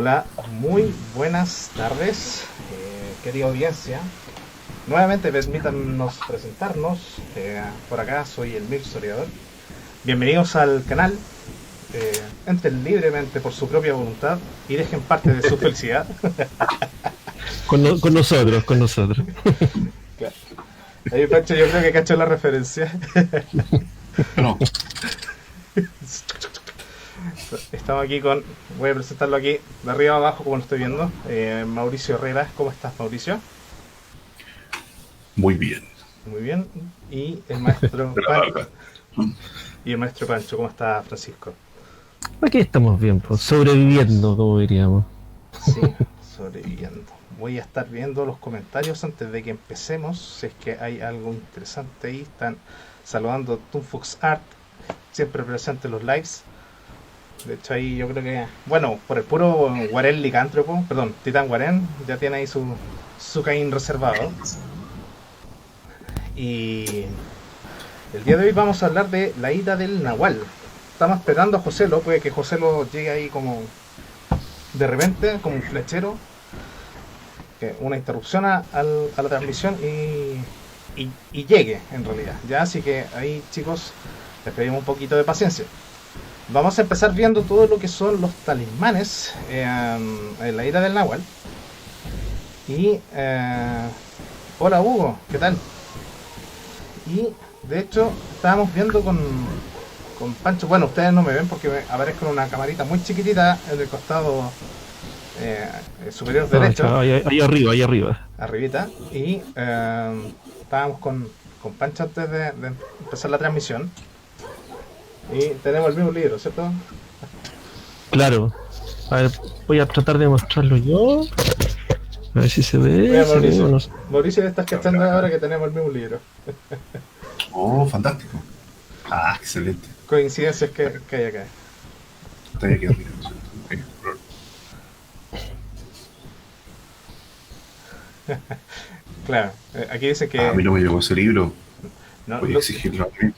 Hola, muy buenas tardes, querida audiencia. Nuevamente permítanos presentarnos. Por acá soy el Mir Historiador. Bienvenidos al canal. Entren libremente por su propia voluntad y dejen parte de su felicidad. Con nosotros. Claro. Ahí Pancho, yo creo que cacho la referencia. No, Estamos aquí con, voy a presentarlo aquí de arriba a abajo como lo estoy viendo. Mauricio Herrera, ¿cómo estás, Mauricio? muy bien. Muy bien. Y el maestro De la Pan- barba. y el maestro Pancho, ¿cómo está, Francisco? Aquí estamos bien, pues, sobreviviendo, como diríamos. Sí, sobreviviendo. Voy a estar viendo los comentarios antes de que empecemos. Si es que hay algo interesante ahí. Están saludando a Tunfox Art, siempre presente en los lives. De hecho, ahí yo creo que, bueno, por el puro Guarén Licántropo, perdón, Titán Guarén, ya tiene ahí su Caín reservado. Y el día de hoy vamos a hablar de la ira del Nahual. Estamos esperando a Joselo, puede que Joselo llegue ahí como de repente, como un flechero, que una interrupción a la transmisión y llegue en realidad. Ya, así que ahí, chicos, les pedimos un poquito de paciencia. Vamos a empezar viendo todo lo que son los talismanes en la ira del Nahual. Y hola Hugo, ¿qué tal? Y de hecho estábamos viendo con Pancho, bueno, ustedes no me ven porque me aparezco en una camarita muy chiquitita en el costado superior derecho, Ahí arriba. arribita, y estábamos con Pancho antes de empezar la transmisión. Y tenemos el mismo libro, ¿cierto? Claro. A ver, voy a tratar de mostrarlo yo. A ver si se ve. Mira, ¿Se ve Mauricio, o no se- Mauricio, estás cachando ahora que tenemos el mismo libro. Oh, fantástico. Ah, excelente. Coincidencias que hay acá. Estoy aquí arriba. Ok. Claro, aquí dice que A mí no me llegó ese libro. no, Voy a exigirlo a mí.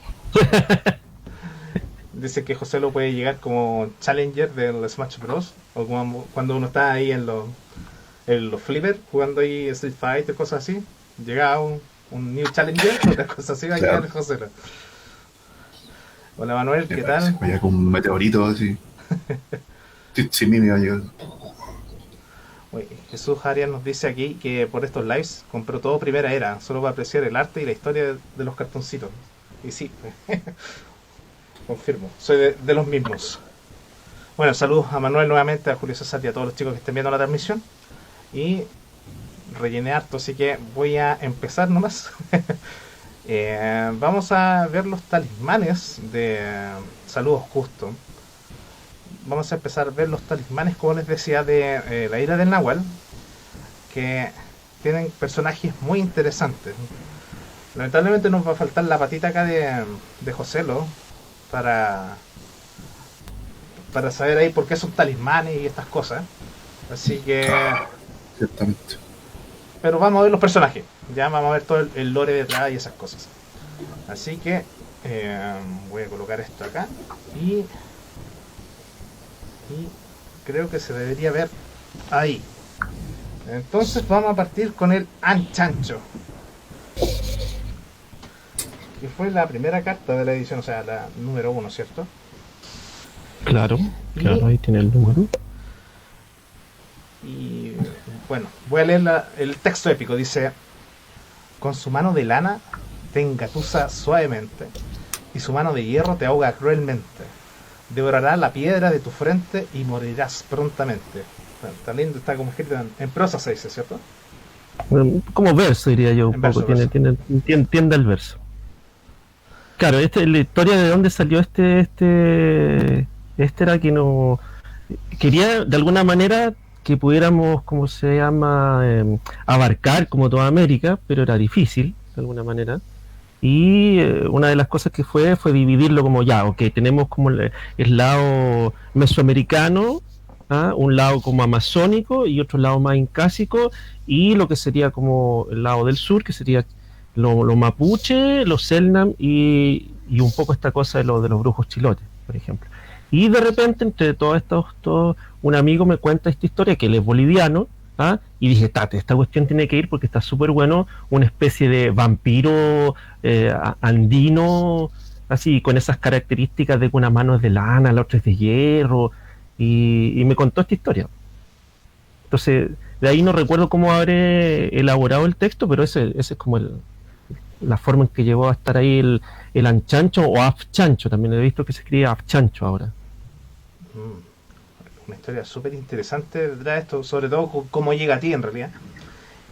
dice que José lo puede llegar como challenger del Smash Bros. O como cuando uno está ahí en los flippers, jugando ahí Street Fighter, cosas así. Llega un new challenger, otra cosa así, va a Claro. llegar José. Hola Manuel, Me ¿qué parece. tal? Vaya con un meteorito así. Sí, sí, me iba a llegar. Uy, Jesús Arias nos dice aquí que por estos lives compró todo Primera Era, solo para apreciar el arte y la historia de los cartoncitos. Y sí, confirmo, soy de los mismos. Bueno, saludos a Manuel nuevamente, a Julio César y a todos los chicos que estén viendo la transmisión. Y rellené harto, así que voy a empezar nomás. Vamos a ver los talismanes de saludos justo. Vamos a empezar a ver los talismanes, como les decía, de la ira del Nahual, que tienen personajes muy interesantes. Lamentablemente nos va a faltar la patita acá de Joselo para saber ahí por qué son talismanes y estas cosas. Así que, Ciertamente. pero vamos a ver los personajes, ya vamos a ver todo el lore detrás y esas cosas. Así que voy a colocar esto acá y creo que se debería ver ahí. Entonces vamos a partir con el Anchancho, que fue la primera carta de la edición, o sea, la número 1, ¿cierto? Claro, Y ahí tiene el número. Y bueno, voy a leer el texto épico. Dice: con su mano de lana te engatusa suavemente, y su mano de hierro te ahoga cruelmente. Devorará la piedra de tu frente y morirás prontamente. Está lindo, está como escrito en prosa, se dice, ¿cierto? Como verso, diría yo, un En poco. verso. Tiende el verso. Claro, la historia de dónde salió este era que no quería de alguna manera que pudiéramos, ¿cómo se llama? Abarcar como toda América, pero era difícil de alguna manera. Y una de las cosas que fue dividirlo como ya, ok, tenemos como el lado mesoamericano, ¿ah? Un lado como amazónico y otro lado más incásico, y lo que sería como el lado del sur, que sería lo mapuche, los selnam y un poco esta cosa de los brujos chilotes, por ejemplo. Y de repente, entre un amigo me cuenta esta historia, que él es boliviano, ¿ah? Y dije, tate, esta cuestión tiene que ir porque está súper bueno, una especie de vampiro andino, así, con esas características de que una mano es de lana, la otra es de hierro, y me contó esta historia. Entonces, de ahí no recuerdo cómo habré elaborado el texto, pero ese es como la forma en que llegó a estar ahí el anchancho o afchancho, también he visto que se escribe afchancho ahora. Una historia súper interesante detrás de esto, sobre todo cómo llega a ti en realidad.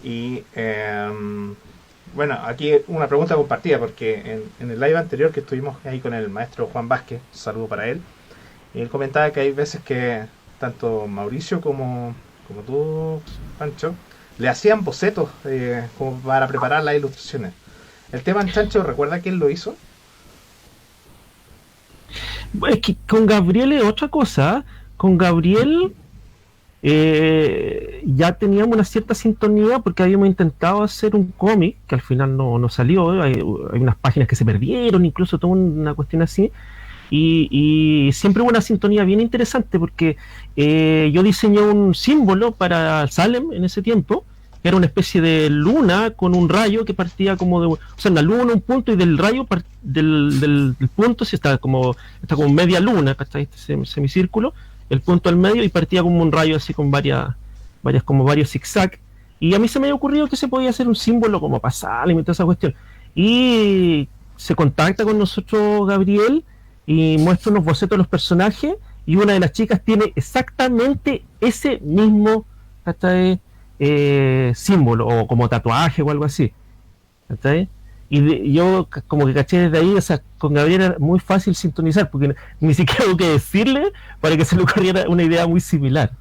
Y bueno, aquí una pregunta compartida, porque en el live anterior que estuvimos ahí con el maestro Juan Vázquez, saludo para él, y él comentaba que hay veces que tanto Mauricio como tú, Pancho, le hacían bocetos como para preparar las ilustraciones. El tema Chancho, ¿recuerda que él lo hizo? Es que con Gabriel es otra cosa. Con Gabriel ya teníamos una cierta sintonía porque habíamos intentado hacer un cómic que al final no salió. Hay unas páginas que se perdieron, incluso toda una cuestión así. Y siempre hubo una sintonía bien interesante porque yo diseñé un símbolo para Salem en ese tiempo, que era una especie de luna con un rayo que partía como de, o sea, una luna, un punto, y del rayo del punto si está como media luna, ¿cachai? Este semicírculo, el punto al medio, y partía como un rayo así con varias como varios zigzag. Y a mí se me había ocurrido que se podía hacer un símbolo como para Salem y toda esa cuestión. Y se contacta con nosotros Gabriel y muestra unos bocetos de los personajes, y una de las chicas tiene exactamente ese mismo, ¿cachai? Símbolo o como tatuaje o algo así, ¿cachai? Y yo como que caché desde ahí, o sea, con Gabriel era muy fácil sintonizar porque ni siquiera hubo que decirle para que se le ocurriera una idea muy similar.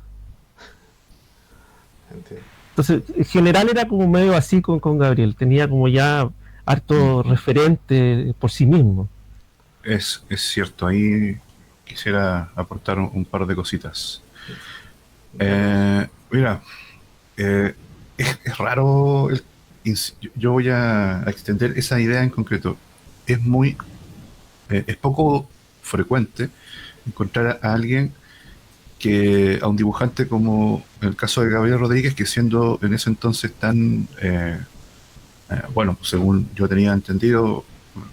Entiendo. Entonces, en general era como medio así con Gabriel, tenía como ya harto referente por sí mismo. Es cierto, ahí quisiera aportar un par de cositas. Mira, es raro, yo voy a extender esa idea en concreto. Es muy, es poco frecuente encontrar a alguien a un dibujante como en el caso de Gabriel Rodríguez, que siendo en ese entonces tan, bueno, según yo tenía entendido,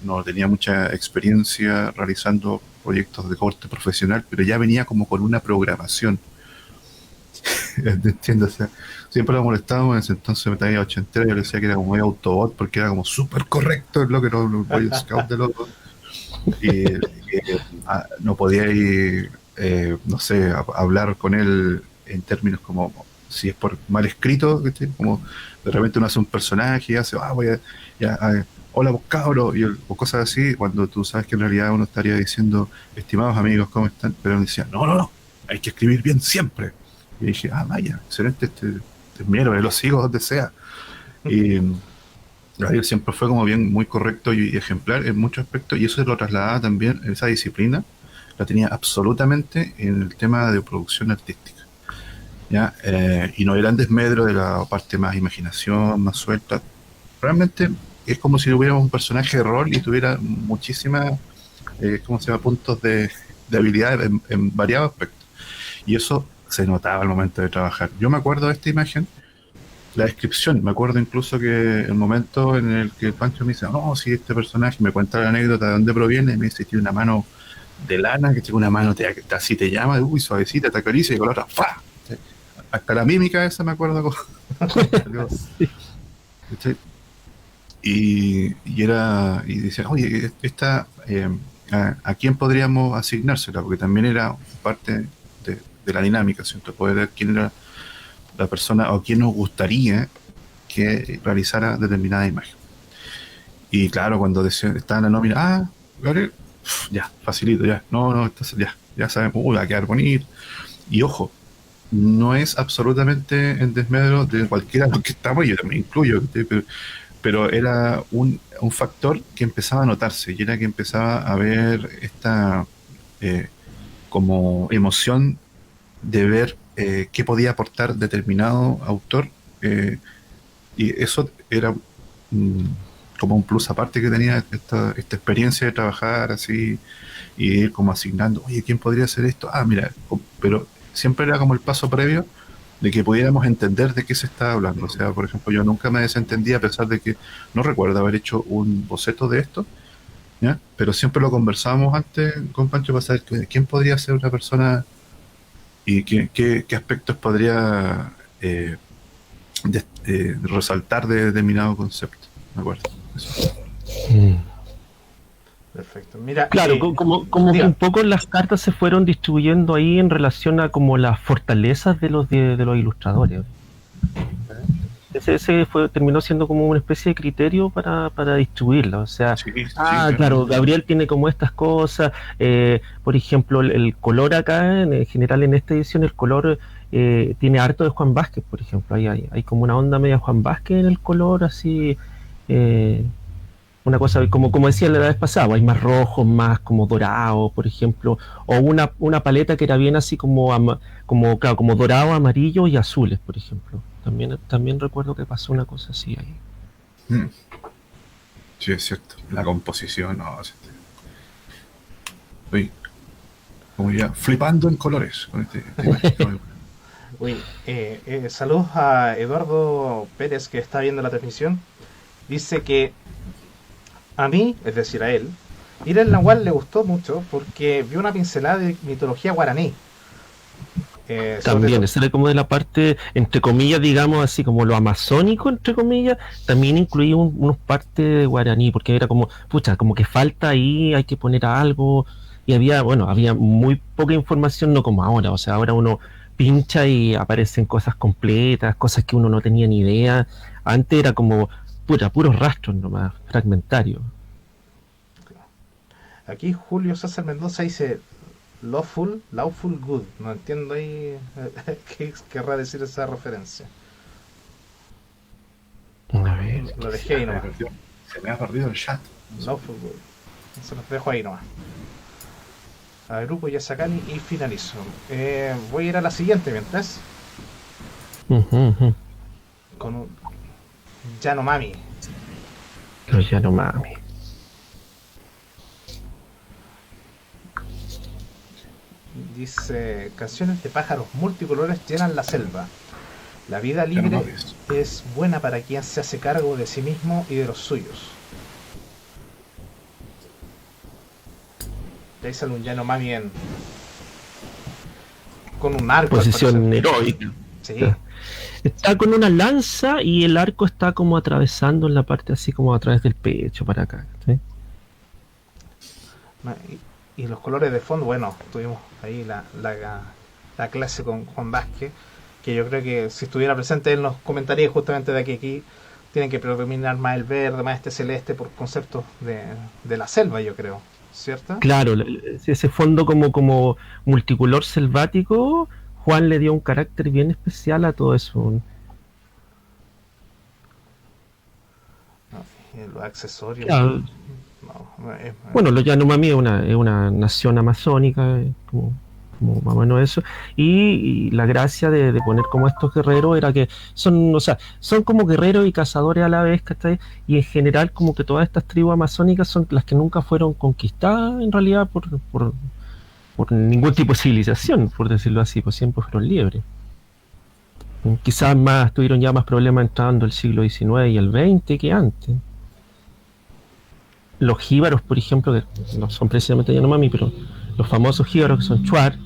no tenía mucha experiencia realizando proyectos de corte profesional, pero ya venía como con una programación. Entiendo, o sea, siempre lo molestábamos en ese entonces, me traía ochentera, yo le decía que era como medio Autobot porque era como súper correcto en lo que los Boy Scouts de loco, y no podía ir, no sé, hablar con él en términos como si es por mal escrito, ¿viste? Como de repente uno hace un personaje y hace, voy a, ya, hola vos cabros, o cosas así, cuando tú sabes que en realidad uno estaría diciendo, estimados amigos, ¿cómo están? Pero él decía, no, hay que escribir bien siempre. Y dije, vaya, excelente, este mierda, lo sigo donde sea. Y Gabriel siempre fue como bien, muy correcto y ejemplar en muchos aspectos, y eso se lo trasladaba también, esa disciplina, la tenía absolutamente en el tema de producción artística. ¿Ya? Y no era en desmedro de la parte más imaginación, más suelta. Realmente es como si tuviéramos un personaje de rol y tuviera muchísimas, ¿cómo se llama?, puntos de habilidad en variados aspectos. Y eso se notaba al momento de trabajar. Yo me acuerdo de esta imagen, la descripción, me acuerdo incluso que el momento en el que el Pancho me dice, no, si este personaje me cuenta la anécdota de dónde proviene, me dice, tiene una mano de lana, que tiene una mano, así te llama, uy, suavecita, te acaricia, y con la otra, ¡fa! Hasta la mímica esa me acuerdo. ¿Sí? Y decía, oye, esta, ¿a quién podríamos asignársela? Porque también era parte de la dinámica, ¿cierto? Poder ver quién era la persona o quién nos gustaría que realizara determinada imagen. Y claro, cuando decía, estaba en la nómina, Gabriel, ya, facilito, ya, no, entonces ya sabemos, va a quedar bonito. Y ojo, no es absolutamente en desmedro de cualquiera de los que estamos, yo también incluyo, pero era un factor que empezaba a notarse, y era que empezaba a ver esta como emoción de ver qué podía aportar determinado autor, y eso era como un plus aparte que tenía esta experiencia de trabajar así y ir como asignando, oye, ¿quién podría hacer esto? Ah, mira, pero siempre era como el paso previo de que pudiéramos entender de qué se está hablando. O sea, por ejemplo, yo nunca me desentendí a pesar de que no recuerdo haber hecho un boceto de esto, ¿ya? Pero siempre lo conversábamos antes con Pancho para saber quién podría ser una persona y qué aspectos podría resaltar de determinado concepto. ¿Me acuerdo? Eso. Perfecto. Mira, Claro, como que diga. un poco las cartas se fueron distribuyendo ahí en relación a como las fortalezas de los ilustradores. Ese terminó siendo como una especie de criterio para distribuirla. O sea, Sí, sí, claro, Gabriel tiene como estas cosas. Por ejemplo, el color acá, en general en esta edición, el color tiene harto de Juan Vázquez, por ejemplo. Hay como una onda media Juan Vázquez en el color, así. Una cosa, como decía la vez pasada, hay más rojos, más como dorado, por ejemplo, o una paleta que era bien así claro, como dorado, amarillo y azules, por ejemplo. También recuerdo que pasó una cosa así ahí. Sí, es cierto. La composición, no. Estoy como ya flipando en colores con este tema. Uy, saludos a Eduardo Pérez que está viendo la transmisión. Dice que a mí, es decir, a él, ir al Nahual le gustó mucho porque vio una pincelada de mitología guaraní. También, esa era como de la parte, entre comillas, digamos así, como lo amazónico, entre comillas, también incluía unos partes de guaraní, porque era como, pucha, como que falta ahí, hay que poner algo, y había muy poca información, no como ahora, o sea, ahora uno pincha y aparecen cosas completas, cosas que uno no tenía ni idea. Antes era como, puta, puros rastros nomás, fragmentarios. Aquí Julio César Mendoza dice lawful good. No entiendo ahí qué querrá decir esa referencia. A ver. Lo dejé ahí nomás. Se me ha perdido el chat. Lawful good. Se los dejo ahí nomás. A grupo Yasakani y finalizo. Voy a ir a la siguiente mientras. Con un Yanomami. Los Yanomami. Dice, canciones de pájaros multicolores llenan la selva. La vida libre es buena para quien se hace cargo de sí mismo y de los suyos. De ahí sale un Yanomami con un arco. Posición heroica. Sí. Está con una lanza y el arco está como atravesando en la parte así como a través del pecho para acá. ¿Sí? Y los colores de fondo, bueno, tuvimos ahí la clase con Juan Vázquez, que yo creo que si estuviera presente él nos comentaría justamente de que aquí tienen que predominar más el verde, más este celeste por conceptos de la selva, yo creo, ¿cierto? Claro, ese fondo como multicolor selvático, Juan le dio un carácter bien especial a todo eso. Los accesorios. Claro. Bueno, los Yanomami es una nación amazónica, como más o menos eso, y la gracia de poner como estos guerreros era que son como guerreros y cazadores a la vez, ¿cachai? Y en general como que todas estas tribus amazónicas son las que nunca fueron conquistadas en realidad por ningún tipo de civilización, por decirlo así, pues siempre fueron libres. Quizás tuvieron ya más problemas entrando el siglo XIX y el XX que antes. Los jíbaros, por ejemplo, que no son precisamente Yanomami, pero los famosos jíbaros que son Chuar,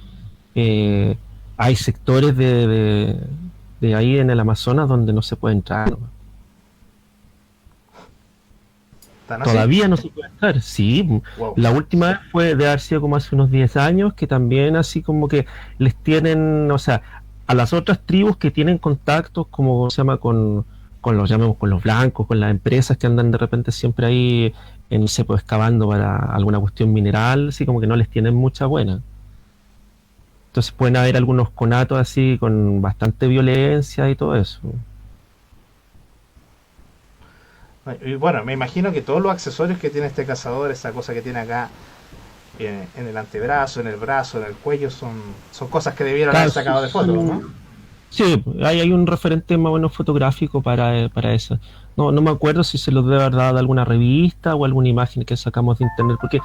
hay sectores de ahí en el Amazonas donde no se puede entrar. Todavía no se puede entrar, sí. Wow. La última vez fue de haber sido como hace unos 10 años, que también así como que les tienen, o sea, a las otras tribus que tienen contactos, como se llama, con los blancos, con las empresas que andan de repente siempre ahí excavando para alguna cuestión mineral, así como que no les tienen mucha buena. Entonces pueden haber algunos conatos así con bastante violencia y todo eso. Y bueno, me imagino que todos los accesorios que tiene este cazador, esa cosa que tiene acá en el antebrazo, en el brazo, en el cuello, son cosas que debieron haber sacado de fotos, ¿no? Sí, hay un referente más o menos fotográfico para eso. No, no me acuerdo si se los debe haber dado de alguna revista o alguna imagen que sacamos de internet, porque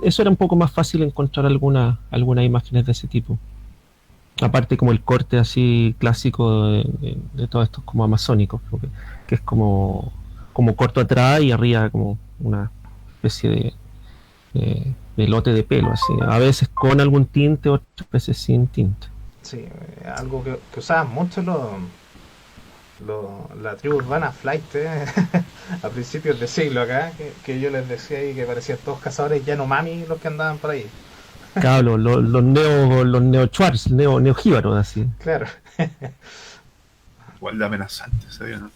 eso era un poco más fácil encontrar algunas imágenes de ese tipo. Aparte como el corte así clásico de todos estos como amazónicos, que es como corto atrás y arriba como una especie de lote de pelo, así. A veces con algún tinte, otras veces sin tinte. Sí, algo que usaban mucho la tribu urbana Flight a principios de siglo acá, que yo les decía ahí que parecían todos cazadores Yanomami los que andaban por ahí. Claro, los neo Schwarz, neo jíbaros, así. Claro, Igual de amenazante, ¿sabes? ¿No?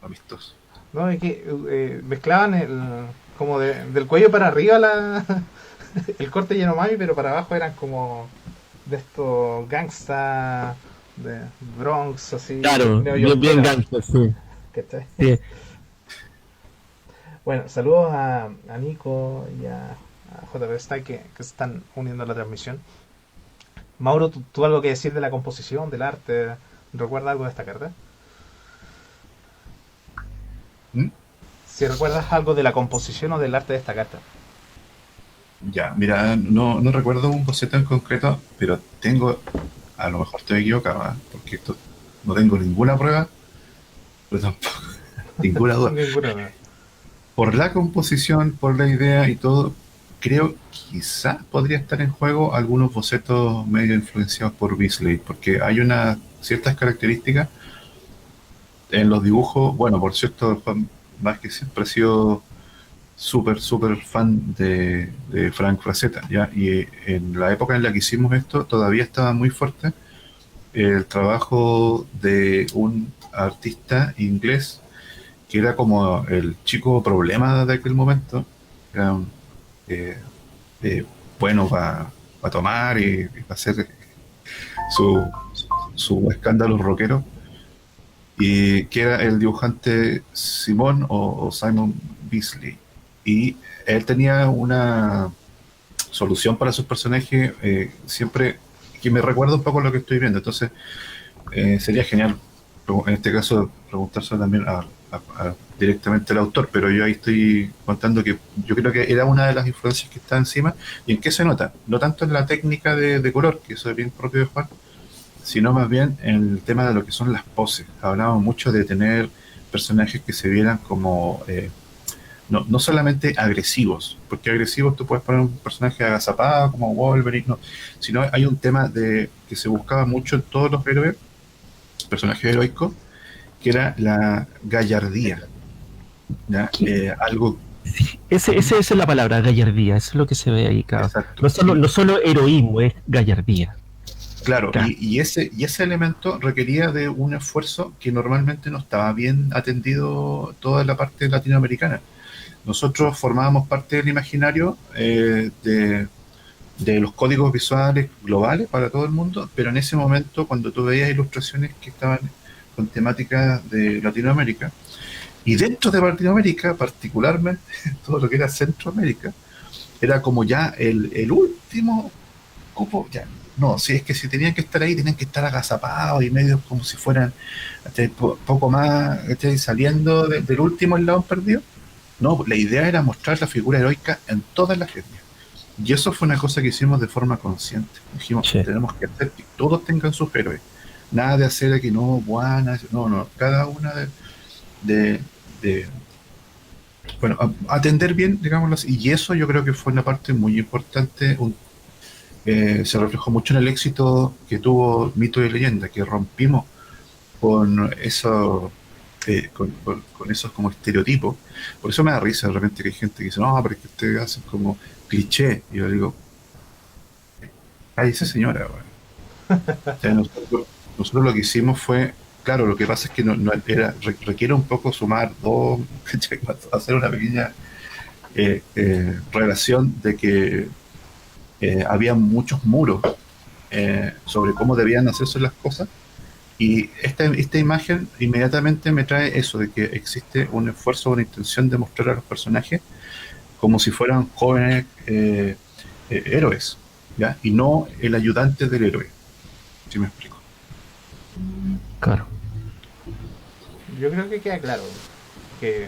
Amistoso. ¿no? Y que mezclaban como del cuello para arriba el corte Yanomami, pero para abajo eran como de estos gangsta de Bronx, así, Claro, bien neoyorqueros. gangster, sí. ¿Cachai? Sí. Bueno, saludos a Nico y a JP Style que se están uniendo a la transmisión. Mauro, ¿tú algo que decir de la composición, del arte? ¿Recuerdas algo de esta carta? ¿Mm? Si recuerdas algo de la composición o del arte de esta carta. Ya, mira, no recuerdo un boceto en concreto, pero tengo, a lo mejor estoy equivocado, ¿eh? Porque esto no tengo ninguna prueba, pero tampoco ninguna duda. Ninguna, no. Por la composición, por la idea y todo, creo quizás podría estar en juego algunos bocetos medio influenciados por Beasley, porque hay unas ciertas características en los dibujos. Bueno, por cierto, Juan Vázquez siempre ha sido súper fan de Frank Frazetta, ¿ya? Y en la época en la que hicimos esto, todavía estaba muy fuerte el trabajo de un artista inglés que era como el chico problema de aquel momento. Era eh, eh, bueno para tomar y para hacer su, su escándalo rockero, y que era el dibujante Simon o Simon Beasley. Y él tenía una solución para sus personajes, siempre que me recuerda un poco lo que estoy viendo. Entonces, sería genial, en este caso, preguntárselo también directamente al autor, pero yo ahí estoy contando que yo creo que era una de las influencias que está encima. ¿Y en qué se nota? No tanto en la técnica de color, que eso es bien propio de Juan, sino más bien en el tema de lo que son las poses. Hablábamos mucho de tener personajes que se vieran como no solamente agresivos, porque agresivos tú puedes poner un personaje agazapado como Wolverine, no, sino hay un tema de que se buscaba mucho en todos los héroes, personajes heroicos, que era la gallardía, ¿ya? Algo Esa es la palabra, gallardía, eso es lo que se ve ahí, claro. exacto. No solo heroísmo, es gallardía. Claro, Claro. y ese elemento requería de un esfuerzo que normalmente no estaba bien atendido toda la parte latinoamericana. Nosotros formábamos parte del imaginario de los códigos visuales globales para todo el mundo, pero en ese momento, cuando tú veías ilustraciones que estaban con temáticas de Latinoamérica, y dentro de Latinoamérica, particularmente todo lo que era Centroamérica, era como ya el último cupo, ya. No, si es que si tenían que estar ahí, tenían que estar agazapados y medio como si fueran poco más, saliendo del último eslabón perdido. No, la idea era mostrar la figura heroica en todas las etnias. Y eso fue una cosa que hicimos de forma consciente. Dijimos, Sí. tenemos que hacer que todos tengan sus héroes. Nada de hacer aquí, no, buenas, no, cada una de, de bueno, atender bien, digámoslo así. Y eso yo creo que fue una parte muy importante, se reflejó mucho en el éxito que tuvo Mito y Leyenda, que rompimos con eso, con esos como estereotipos. Por eso me da risa de repente que hay gente que dice, no, pero es que ustedes hacen como cliché. Y yo digo, esa señora, weón. O sea, nosotros lo que hicimos fue, claro, lo que pasa es que requiere un poco sumar dos, ¿cachai? Hacer una pequeña relación de que había muchos muros sobre cómo debían hacerse las cosas. Y esta imagen inmediatamente me trae eso, de que existe un esfuerzo, una intención de mostrar a los personajes como si fueran jóvenes héroes, ¿ya? Y no el ayudante del héroe, si me explico. Claro. Yo creo que queda claro que,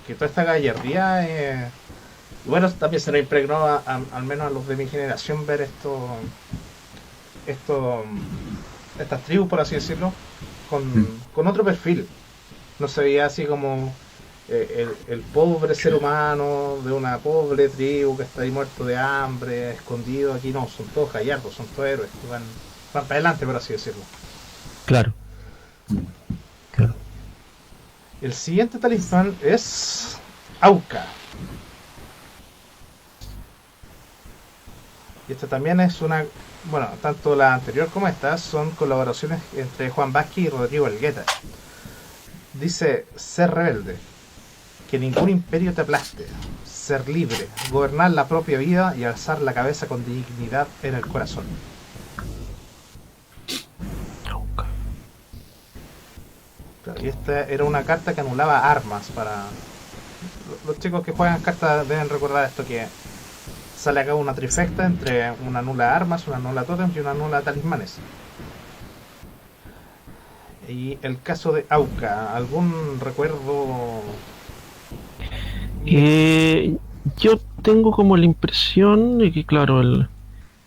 que toda esta gallardía, y bueno, también se nos impregnó al menos a los de mi generación ver esto, estas tribus, por así decirlo, con otro perfil. No se veía así como el pobre ser humano de una pobre tribu que está ahí muerto de hambre, escondido. Aquí no, son todos gallardos, son todos héroes que van para adelante, por así decirlo. Claro. Claro. El siguiente talismán es Auca. Y esta también es una... Bueno, tanto la anterior como esta son colaboraciones entre Juan Vázquez y Rodrigo Elgueta. Dice: ser rebelde, que ningún imperio te aplaste, ser libre, gobernar la propia vida y alzar la cabeza con dignidad en el corazón. Claro, y esta era una carta que anulaba armas para... Los chicos que juegan cartas deben recordar esto, que sale acá una trifecta entre una nula armas, una nula totem y una nula talismanes. Y el caso de Auca, ¿algún recuerdo? Yo tengo como la impresión de que, claro,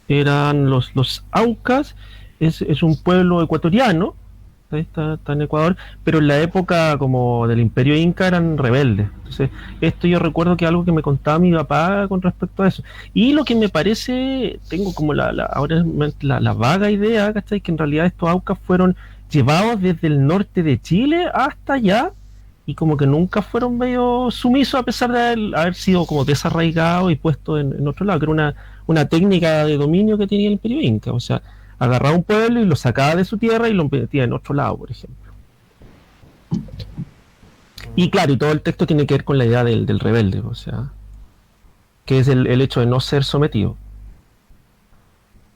eran los Aucas, es un pueblo ecuatoriano, está en Ecuador, pero en la época como del Imperio Inca eran rebeldes. Entonces, esto yo recuerdo que es algo que me contaba mi papá con respecto a eso. Y lo que me parece, tengo como ahora la vaga idea, ¿cachai? Que en realidad estos Aucas fueron llevados desde el norte de Chile hasta allá, y como que nunca fueron medio sumisos a pesar de haber sido como desarraigados y puestos en otro lado, que era una técnica de dominio que tenía el Imperio Inca. O sea, agarraba un pueblo y lo sacaba de su tierra y lo metía en otro lado, por ejemplo. Y claro, y todo el texto tiene que ver con la idea del rebelde, o sea, que es el hecho de no ser sometido.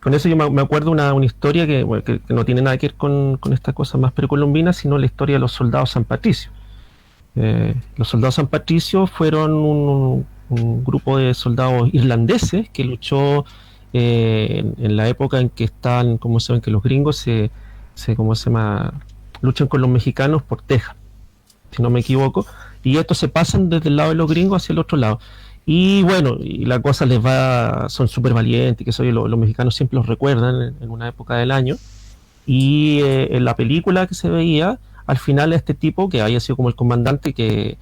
Con eso yo me acuerdo una historia bueno, que no tiene nada que ver con esta cosa más precolombinas, sino la historia de los soldados San Patricio. Los soldados San Patricio fueron un grupo de soldados irlandeses que luchó en la época en que están, como se ven, que los gringos ¿cómo se llama? Luchan con los mexicanos por Texas, si no me equivoco, y estos se pasan desde el lado de los gringos hacia el otro lado. Y bueno, y la cosa son súper valientes, que los mexicanos siempre los recuerdan en una época del año. Y en la película que se veía, al final este tipo, que había sido como el comandante, que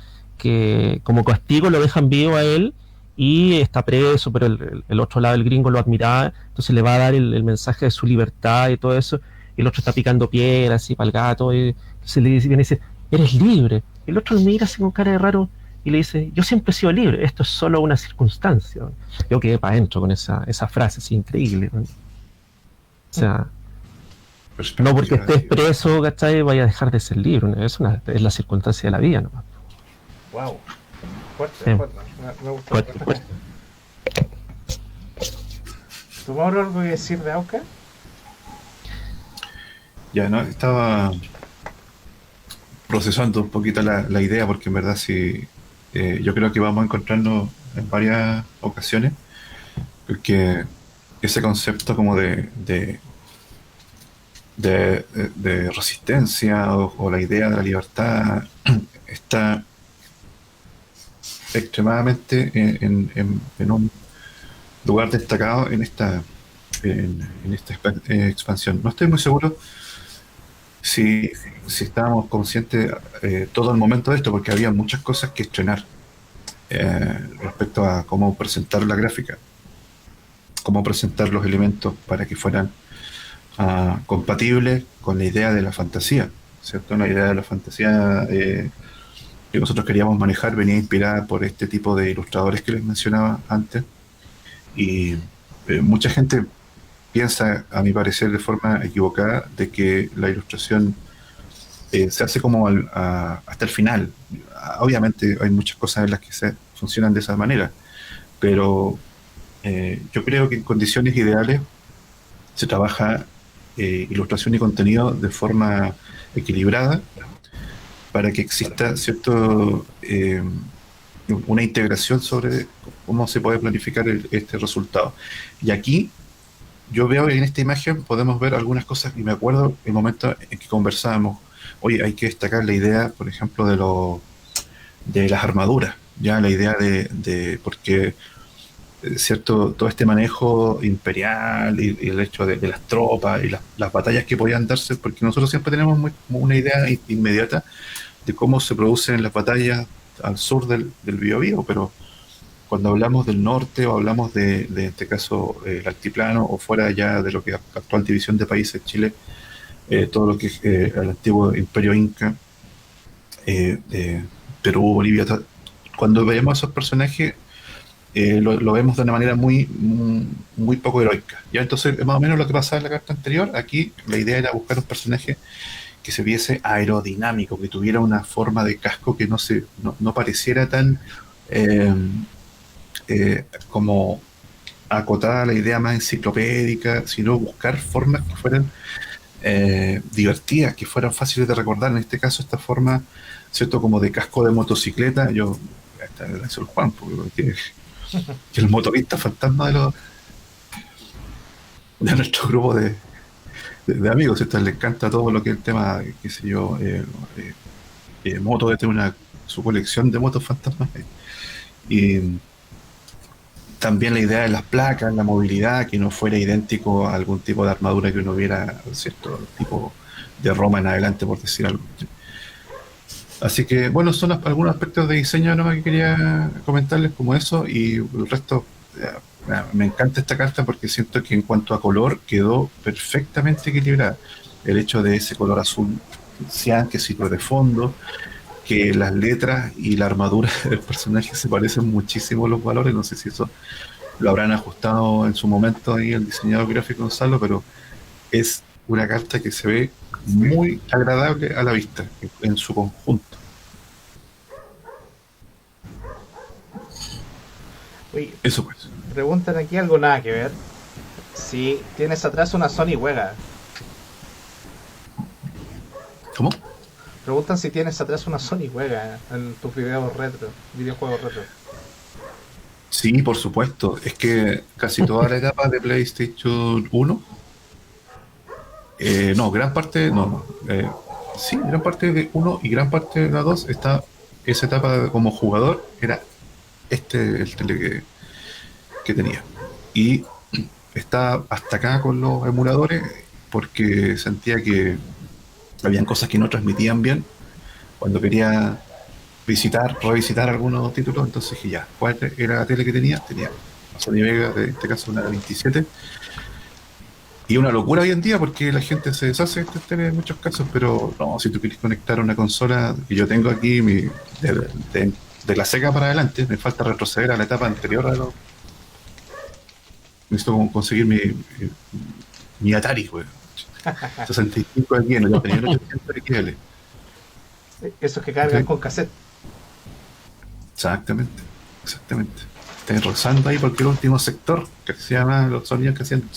como castigo lo dejan vivo a él y está preso, pero el otro lado, el gringo, lo admiraba, entonces le va a dar el mensaje de su libertad y todo eso, y el otro está picando piedras así para el gato, y se le dice, eres libre. El otro lo mira así con cara de raro y le dice, yo siempre he sido libre, esto es solo una circunstancia. Yo quedé para adentro con esa frase así increíble, ¿no? O sea, no porque estés preso, ¿cachai? Vaya a dejar de ser libre, ¿no? Es la circunstancia de la vida, ¿no? Wow, fuerte, Sí. fuerte. Me gusta. Fuerte. ¿Tú, Mauro, algo que decir de Auca? Ya, no, estaba procesando un poquito la idea, porque en verdad sí, yo creo que vamos a encontrarnos en varias ocasiones, porque ese concepto como de resistencia o la idea de la libertad está extremadamente en un lugar destacado en esta expansión. No estoy muy seguro si estábamos conscientes todo el momento de esto, porque había muchas cosas que estrenar respecto a cómo presentar la gráfica, cómo presentar los elementos para que fueran compatibles con la idea de la fantasía, ¿cierto? La idea de la fantasía que nosotros queríamos manejar venía inspirada por este tipo de ilustradores que les mencionaba antes, y mucha gente piensa, a mi parecer de forma equivocada, de que la ilustración se hace como hasta el final. Obviamente hay muchas cosas en las que funcionan de esa manera, pero yo creo que en condiciones ideales se trabaja ilustración y contenido de forma equilibrada para que exista una integración sobre cómo se puede planificar este resultado. Y aquí yo veo que en esta imagen podemos ver algunas cosas y me acuerdo el momento en que conversábamos. Oye, hay que destacar la idea, por ejemplo, de las armaduras, ya la idea porque cierto, todo este manejo imperial y el hecho de las tropas y las batallas que podían darse, porque nosotros siempre tenemos una idea inmediata de cómo se producen las batallas al sur del Biobío, pero cuando hablamos del norte o hablamos de este caso, el altiplano o fuera ya de lo que es la actual división de países, Chile, todo lo que es el antiguo imperio inca, Perú, Bolivia, cuando veamos a esos personajes, lo vemos de una manera muy poco heroica. ¿Ya? Entonces, más o menos lo que pasaba en la carta anterior, aquí la idea era buscar un personaje que se viese aerodinámico, que tuviera una forma de casco que no pareciera tan eh, como acotada a la idea más enciclopédica, sino buscar formas que fueran divertidas, que fueran fáciles de recordar. En este caso, esta forma, ¿cierto? Como de casco de motocicleta, esta la hizo el Juan, porque que el motorista fantasma de nuestro grupo de amigos, ¿cierto? Le encanta todo lo que es el tema, qué sé yo, moto, de tener su colección de motos fantasmas. Y también la idea de las placas, la movilidad, que no fuera idéntico a algún tipo de armadura que uno viera, cierto tipo de Roma en adelante, por decir algo. Así que, bueno, son algunos aspectos de diseño nomás que quería comentarles como eso, y el resto, me encanta esta carta porque siento que en cuanto a color quedó perfectamente equilibrada. El hecho de ese color azul cian que sirve de fondo, que las letras y la armadura del personaje se parecen muchísimo los valores, no sé si eso lo habrán ajustado en su momento ahí el diseñador gráfico Gonzalo, pero es una carta que se ve muy agradable a la vista en su conjunto. Oye, Eso pues. preguntan aquí algo nada que ver. Si tienes atrás una Sony Wega. ¿Cómo? Preguntan si tienes atrás una Sony Wega en tus videojuegos retro. Sí, por supuesto. Es que casi toda la etapa de PlayStation 1, no, gran parte, no, sí, gran parte de 1 y gran parte de la 2 está esa etapa como jugador, era el tele que tenía. Y está hasta acá con los emuladores porque sentía que habían cosas que no transmitían bien cuando quería revisitar algunos títulos. Entonces dije, ya, ¿cuál era la tele que tenía? Tenía una Sony Vega, en este caso una 27, y una locura hoy en día porque la gente se deshace de estas teles en muchos casos, pero no, si tú quieres conectar una consola, que yo tengo aquí de la Sega para adelante, me falta retroceder a la etapa anterior necesito conseguir mi Atari, güey. 65 aquí, no, yo tenía el 800 XL. Esos que cargan Sí. con cassette. Exactamente. Estoy rozando ahí porque el último sector, que se llama los sonidos que hacían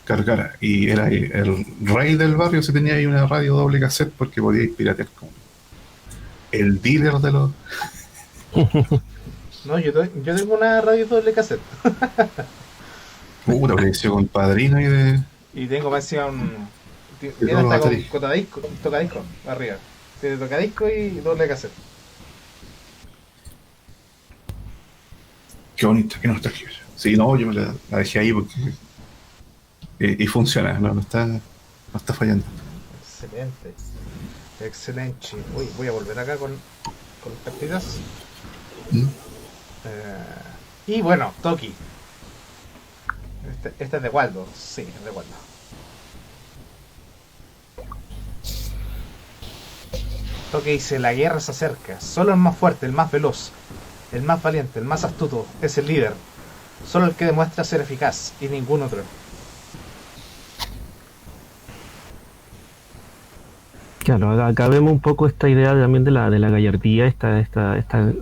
cargar, y era el rey del barrio. Si tenía ahí una radio doble cassette porque podía ir piratear como el dealer de los. No, yo tengo una radio doble cassette. Puta, apareció con padrino y de Y tengo más encima todos Viene los hasta con Atari. tocadisco arriba. Tiene tocadisco y doble cassette. Qué bonita, qué nostalgia. Sí, no, yo me la dejé ahí porque y funciona, no está fallando. Excelente. Excelente. Uy, voy a volver acá con las partidas. ¿Mm? Y bueno, Toki. Este es de Waldo. Sí, es de Waldo. Toki dice, la guerra se acerca. Solo el más fuerte, el más veloz, el más valiente, el más astuto es el líder. Solo el que demuestra ser eficaz y ningún otro. Claro, acá vemos un poco esta idea también de la gallardía,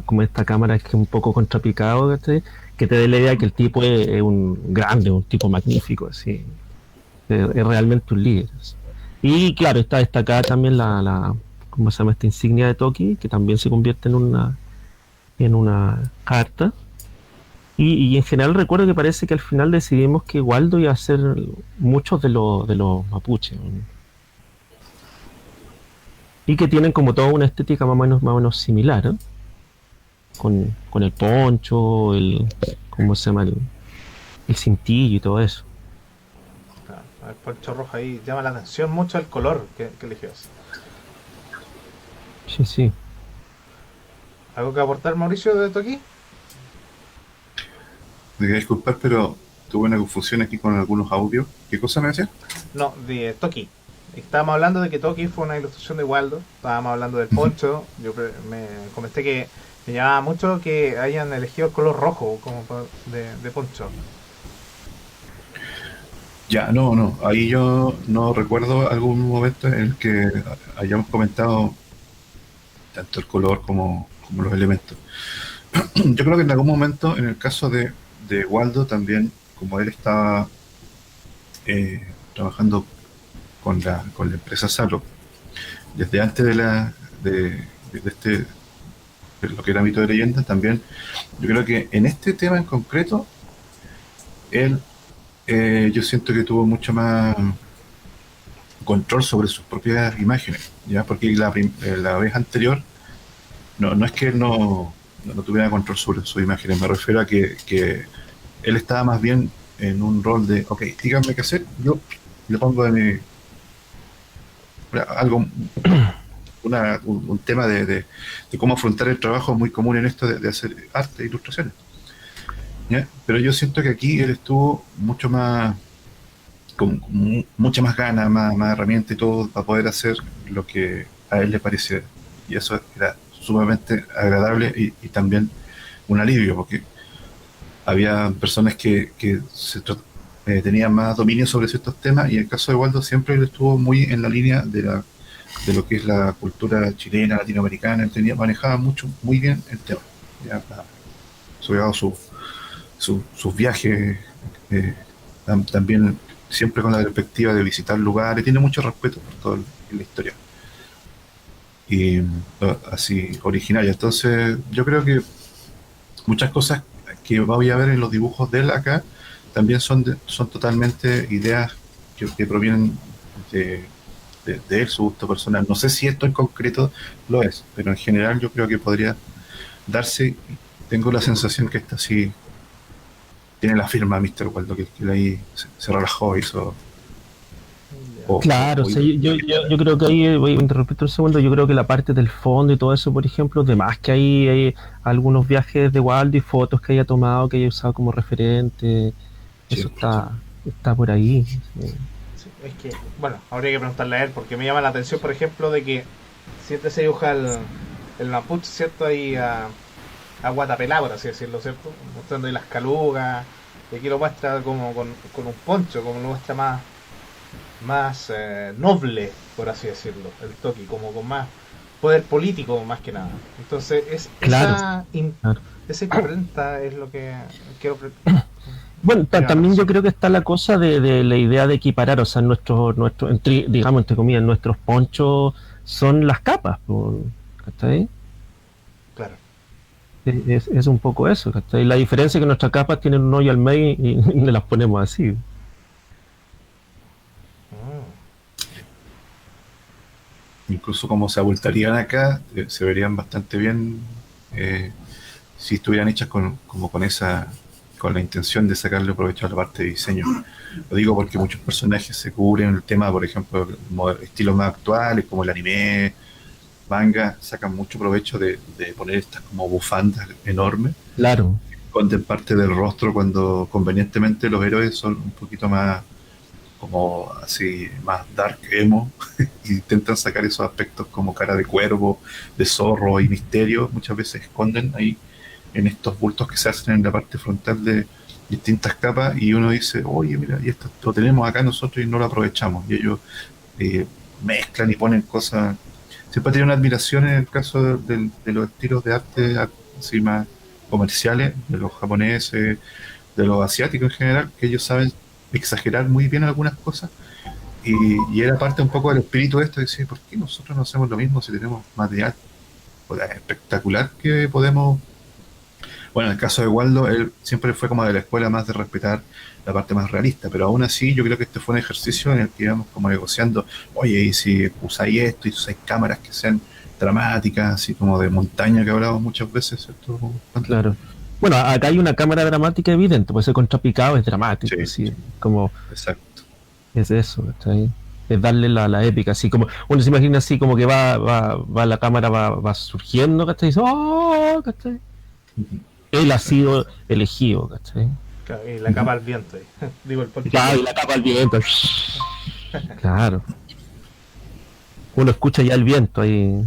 como esta cámara que es un poco contrapicado, ¿cachai? Que te dé la idea que el tipo es un grande, un tipo magnífico, así. Es realmente un líder. Así. Y claro, está destacada también ¿cómo se llama? Esta insignia de Toki, que también se convierte en una carta. Y en general recuerdo que parece que al final decidimos que Waldo iba a ser muchos de los mapuches, ¿no? Y que tienen como toda una estética más o menos similar, ¿eh? Con el poncho, ¿cómo se llama? El cintillo y todo eso. Claro, el poncho rojo ahí llama la atención mucho el color que eligió. Sí, sí. ¿Algo que aportar, Mauricio, de esto aquí? Me quería disculpar, pero tuve una confusión aquí con algunos audios. ¿Qué cosa me decía? No, de Toki. Estábamos hablando de que Toki fue una ilustración de Waldo. Estábamos hablando del poncho. Me comenté que me llamaba mucho que hayan elegido el color rojo como de poncho. Ya, no. Ahí yo no recuerdo algún momento en el que hayamos comentado tanto el color como los elementos. Yo creo que en algún momento, en el caso de Waldo también, como él estaba trabajando con la empresa Salo, desde antes de este, de lo que era Mito de Leyenda, también yo creo que en este tema en concreto, él, yo siento que tuvo mucho más control sobre sus propias imágenes, ¿ya? Porque la vez anterior, no es que él no tuviera control sobre sus imágenes, me refiero a que él estaba más bien en un rol de, ok, díganme qué hacer, yo le pongo de mi, algo, un tema de cómo afrontar el trabajo muy común en esto de hacer arte e ilustraciones, ¿ya? Pero yo siento que aquí él estuvo mucho más, con mucha más ganas, más herramienta y todo para poder hacer lo que a él le pareciera. Y eso era sumamente agradable y también un alivio, porque había personas que tenían más dominio sobre ciertos temas, y el caso de Waldo siempre él estuvo muy en la línea de lo que es la cultura chilena, latinoamericana. Él manejaba muy bien el tema. Ya, sobre sus viajes, eh, también siempre con la perspectiva de visitar lugares, tiene mucho respeto por toda la historia. Y así originaria. Entonces, yo creo que muchas cosas que voy a ver en los dibujos de él acá también son totalmente ideas que provienen de él, su gusto personal. No sé si esto en concreto lo es, pero en general yo creo que podría darse. Tengo la sensación que esta sí tiene la firma Mr. Waldo, que él ahí se relajó, hizo. Claro, o sea, yo creo que ahí, voy a interrumpir un segundo, yo creo que la parte del fondo y todo eso, por ejemplo, de más que ahí hay algunos viajes de Waldo y fotos que haya tomado, que haya usado como referente, eso 100%. está por ahí. Sí. Sí, es que, bueno, habría que preguntarle a él porque me llama la atención, por ejemplo, de que siempre se dibuja el mapuche, ¿cierto? Ahí a guatapelá, por así decirlo, ¿cierto? Mostrando ahí las calugas. Y aquí lo muestra como con un poncho, como lo muestra más noble, por así decirlo, el Toki, como con más poder político más que nada. Entonces, Claro, claro. esa imprenta es lo que quiero Bueno, llama la también yo atención. creo que está la cosa de la idea de equiparar, o sea, digamos, entre comillas, nuestros ponchos son las capas, ¿cachai? Claro. Es un poco eso, ¿cachai? La diferencia es que nuestras capas tienen un hoyo al medio y las ponemos así. Mm. Incluso como se abultarían acá, se verían bastante bien, si estuvieran hechas como con la intención de sacarle provecho a la parte de diseño. Lo digo porque muchos personajes se cubren el tema, por ejemplo, estilos más actuales, como el anime, manga, sacan mucho provecho de poner estas como bufandas enormes, Claro, esconden parte del rostro cuando convenientemente los héroes son un poquito más como así, más dark emo, y intentan sacar esos aspectos como cara de cuervo, de zorro y misterio. Muchas veces esconden ahí en estos bultos que se hacen en la parte frontal de distintas capas, y uno dice, oye, mira, y esto lo tenemos acá nosotros y no lo aprovechamos. Y ellos mezclan y ponen cosas. Siempre he tenido una admiración en el caso de los estilos de arte así más comerciales, de los japoneses, de los asiáticos en general, que ellos saben exagerar muy bien algunas cosas, y era parte un poco del espíritu de esto, de decir, ¿por qué nosotros no hacemos lo mismo si tenemos material, o sea, espectacular, que podemos, Bueno, en el caso de Waldo, él siempre fue como de la escuela más de respetar la parte más realista, pero aún así yo creo que este fue un ejercicio en el que íbamos como negociando, oye, y si usáis esto y usáis cámaras que sean dramáticas, así como de montaña que hablamos muchas veces, ¿cierto? Claro. Bueno, acá hay una cámara dramática evidente, pues ese contrapicado es dramático, Sí, así, como exacto. es eso, ¿cachai? Es darle la épica, así como uno se imagina así como que va la cámara va surgiendo, ¿cachai? Y dice, ¡oh! ¿Cachai? Ujú. Él ha sido elegido, ¿cachai? Claro, y la capa al viento. Digo, el polvo. Claro, y la tapa al viento. Claro. Uno escucha ya el viento ahí.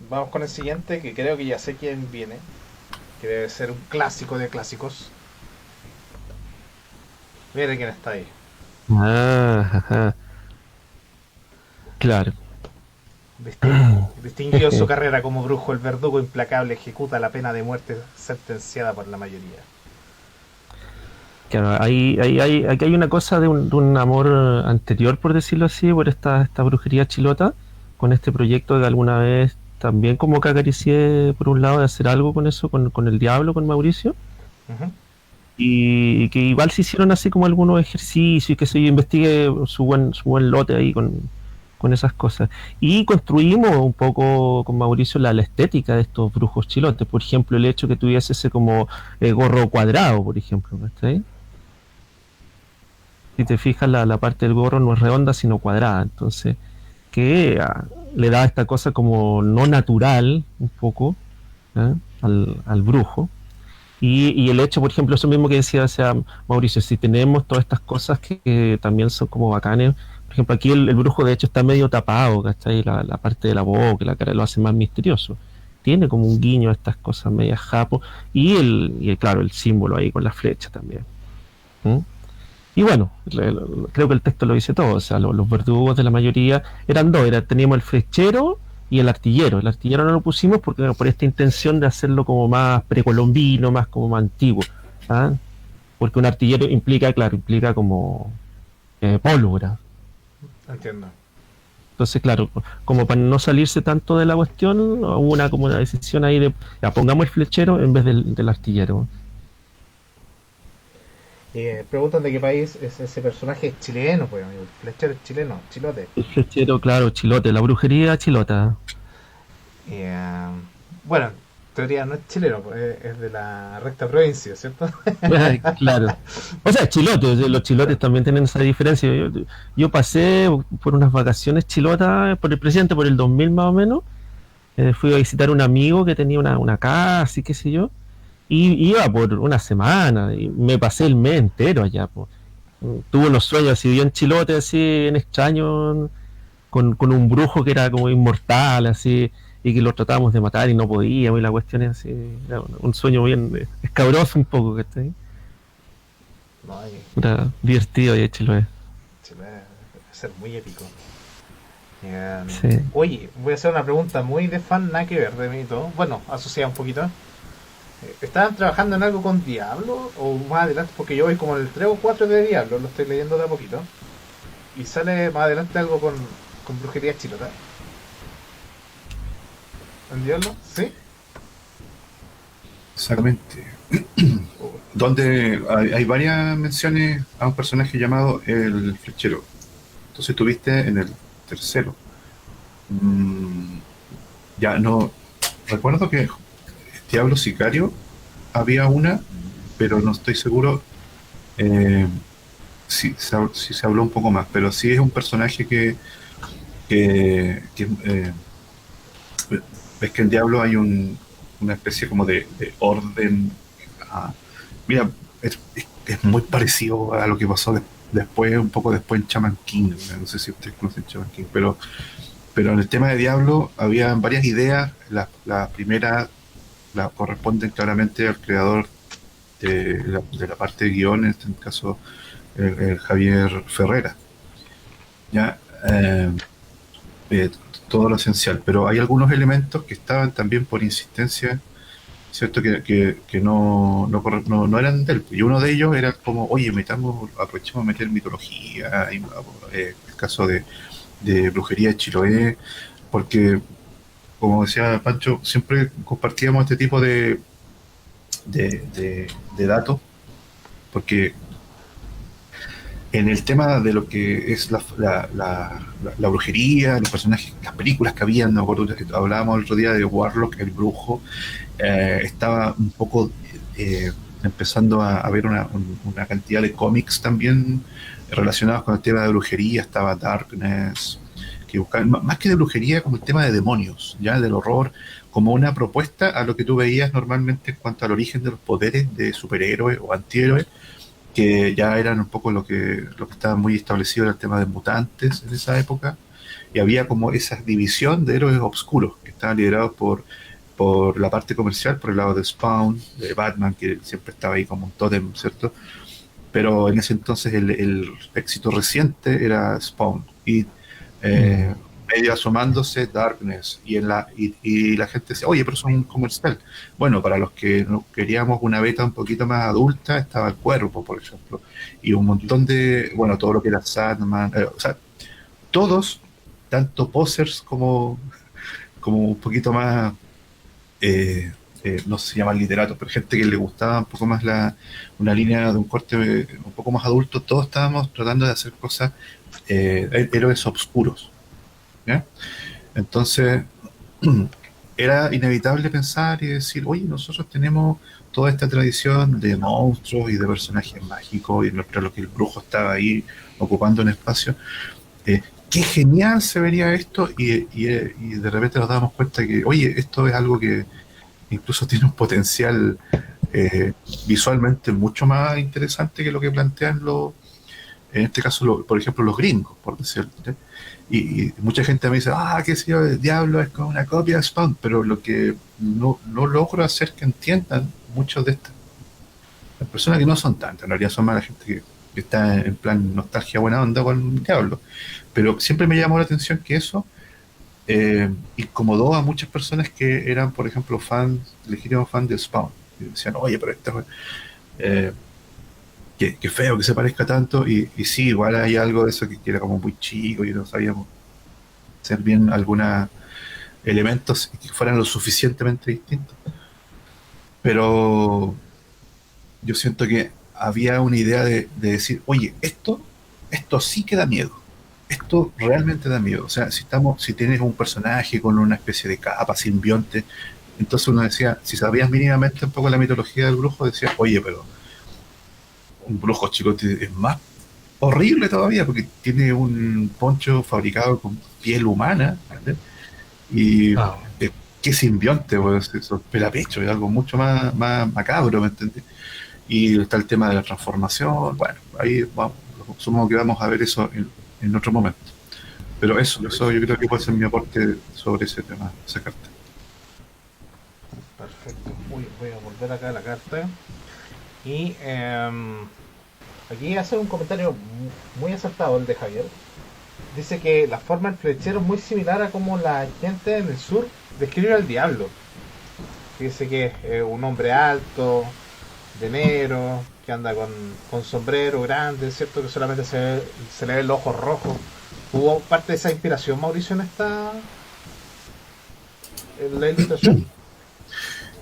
Vamos con el siguiente, que creo que ya sé quién viene. Que debe ser un clásico de clásicos. Mire quién está ahí. Ajá. Claro. Distinguido en su carrera como brujo, el verdugo implacable ejecuta la pena de muerte sentenciada por la mayoría. Claro, aquí hay una cosa de un amor anterior, por decirlo así, por esta brujería chilota, con este proyecto que alguna vez también como que acaricié por un lado de hacer algo con eso, con el diablo, con Mauricio, Ujú. y que igual se hicieron así como algunos ejercicios y que se investigue su buen lote ahí con esas cosas. Y construimos un poco con Mauricio la estética de estos brujos chilotes, por ejemplo, el hecho que tuviese ese como gorro cuadrado, por ejemplo, ¿cachai? Si te fijas, la parte del gorro no es redonda, sino cuadrada. Entonces, que le da esta cosa como no natural, un poco, ¿eh? Al brujo. Y el hecho, por ejemplo, eso mismo que decía, o sea, Mauricio, si tenemos todas estas cosas que también son como bacanes, por ejemplo, aquí el brujo de hecho está medio tapado, ¿cachai? La parte de la boca, la cara lo hace más misterioso. Tiene como un guiño a estas cosas medias japo, claro, el símbolo ahí con la flecha también. ¿Mm? Y bueno, creo que el texto lo dice todo, o sea, los verdugos de la mayoría eran dos, teníamos el flechero y el artillero. El artillero no lo pusimos porque por esta intención de hacerlo como más precolombino, más como más antiguo, ¿ah? Porque un artillero implica, claro, implica como pólvora. Entiendo. Entonces, claro, como para no salirse tanto de la cuestión, hubo como una decisión ahí de, ya, pongamos el flechero en vez del artillero. Preguntan de qué país es ese personaje. Es chileno, pues, amigo. El flechero es chileno, chilote. El flechero, claro, chilote, la brujería chilota. Eh, bueno, en teoría no es chileno, pues, es de la recta provincia, ¿cierto? Claro. O sea, chilotes, los chilotes también tienen esa diferencia. Yo pasé por unas vacaciones chilotas por el presidente por el 2000 más o menos. Fui a visitar a un amigo que tenía una casa y qué sé yo. Y iba por una semana y me pasé el mes entero allá. Po. Tuve unos sueños así bien chilotes, así bien extraños, con un brujo que era como inmortal, así, y que lo tratábamos de matar y no podíamos, y la cuestión es así, era un sueño bien escabroso un poco, que está ahí. No, Era divertido y Chiloé. Chile debe ser muy épico. Sí. Oye, voy a hacer una pregunta muy de fan, nada que ver de mí y todo. Bueno, asociada un poquito. ¿Estaban trabajando en algo con Diablo? O más adelante, porque yo voy como en el 3 o 4 de Diablo, lo estoy leyendo de a poquito. Y sale más adelante algo con brujería chilota. ¿En Diablo? ¿Sí? Exactamente. Oh, Donde hay varias menciones a un personaje llamado el flechero. Entonces tuviste en el tercero. Mm, ya no. Recuerdo que Diablo Sicario había una, pero no estoy seguro si se habló un poco más. Pero sí es un personaje que ves que en Diablo hay una especie como de orden. ah, Mira, es muy parecido a lo que pasó después, un poco después en Shaman King. No sé si ustedes conocen Shaman King, pero en el tema de Diablo había varias ideas. La primera la corresponden claramente al creador de la parte de guión, en este caso el Javier Ferrera. Ya, eh, todo lo esencial, pero hay algunos elementos que estaban también por insistencia, ¿cierto? Que no eran de él. Y uno de ellos era como, oye, aprovechemos de meter mitología, el caso de brujería de Chiloé, porque, como decía Pancho, siempre compartíamos este tipo de datos, porque en el tema de lo que es la brujería, los personajes, las películas que habían, no me acuerdo que hablábamos el otro día de Warlock, el brujo, estaba un poco empezando a haber una cantidad de cómics también relacionados con el tema de brujería. Estaba Darkness, que buscaban, más que de brujería, como el tema de demonios, ya del horror, como una propuesta a lo que tú veías normalmente en cuanto al origen de los poderes de superhéroes o antihéroes, que ya eran un poco lo que estaba muy establecido en el tema de mutantes en esa época, y había como esa división de héroes oscuros que estaban liderados por la parte comercial, por el lado de Spawn, de Batman, que siempre estaba ahí como un tótem, ¿cierto? Pero en ese entonces el éxito reciente era Spawn, y Mm. eh, medio asomándose Darkness, y la gente decía, oye, pero son un comercial. Bueno, para los que no queríamos una beta un poquito más adulta, estaba el Cuervo, por ejemplo, y un montón de, bueno, todo lo que era Sandman, o sea, todos, tanto posers como un poquito más, no se llaman literatos, pero gente que le gustaba un poco más una línea de un corte un poco más adulto, todos estábamos tratando de hacer cosas, héroes obscuros, ¿ya? Entonces, era inevitable pensar y decir, oye, nosotros tenemos toda esta tradición de monstruos y de personajes mágicos, y mientras lo que el brujo estaba ahí ocupando un espacio, qué genial se vería esto, y de repente nos damos cuenta que, oye, esto es algo que incluso tiene un potencial eh, visualmente mucho más interesante que lo que plantean en este caso, por ejemplo, los gringos, por decirlo. Y mucha gente me dice, qué sé yo, el Diablo es como una copia de Spawn, pero lo que no logro hacer que entiendan muchos de estas las personas, que no son tantas, en realidad son más la gente que está en plan nostalgia buena onda con Diablo, pero siempre me llamó la atención que eso incomodó a muchas personas que eran, por ejemplo, fans, legítimos fans de Spawn, y decían, oye, pero esto eh, qué feo que se parezca tanto, y sí, igual hay algo de eso que era como muy chico y no sabíamos hacer bien algunos elementos que fueran lo suficientemente distintos. Pero yo siento que había una idea de decir, oye, esto sí que da miedo. Esto realmente da miedo. O sea, si tienes un personaje con una especie de capa simbionte, entonces uno decía, si sabías mínimamente un poco la mitología del brujo, decía, oye, pero un brujo chico es más horrible todavía, porque tiene un poncho fabricado con piel humana, ¿vale? Y Ah, qué simbionte, pues, eso, pelapecho, es algo mucho más macabro, ¿me entiendes? Y está el tema de la transformación. Bueno, ahí vamos, supongo que vamos a ver eso en otro momento. Pero eso yo creo que puede ser mi aporte sobre ese tema, esa carta. perfecto. Uy, voy a volver acá a la carta. Y aquí hace un comentario muy acertado el de Javier. Dice que la forma del flechero es muy similar a como la gente en el sur describe al diablo. Dice que es un hombre alto, de negro, que anda con sombrero grande, ¿cierto? Que solamente se le ven los ojos rojos. ¿Hubo parte de esa inspiración, Mauricio, en la ilustración?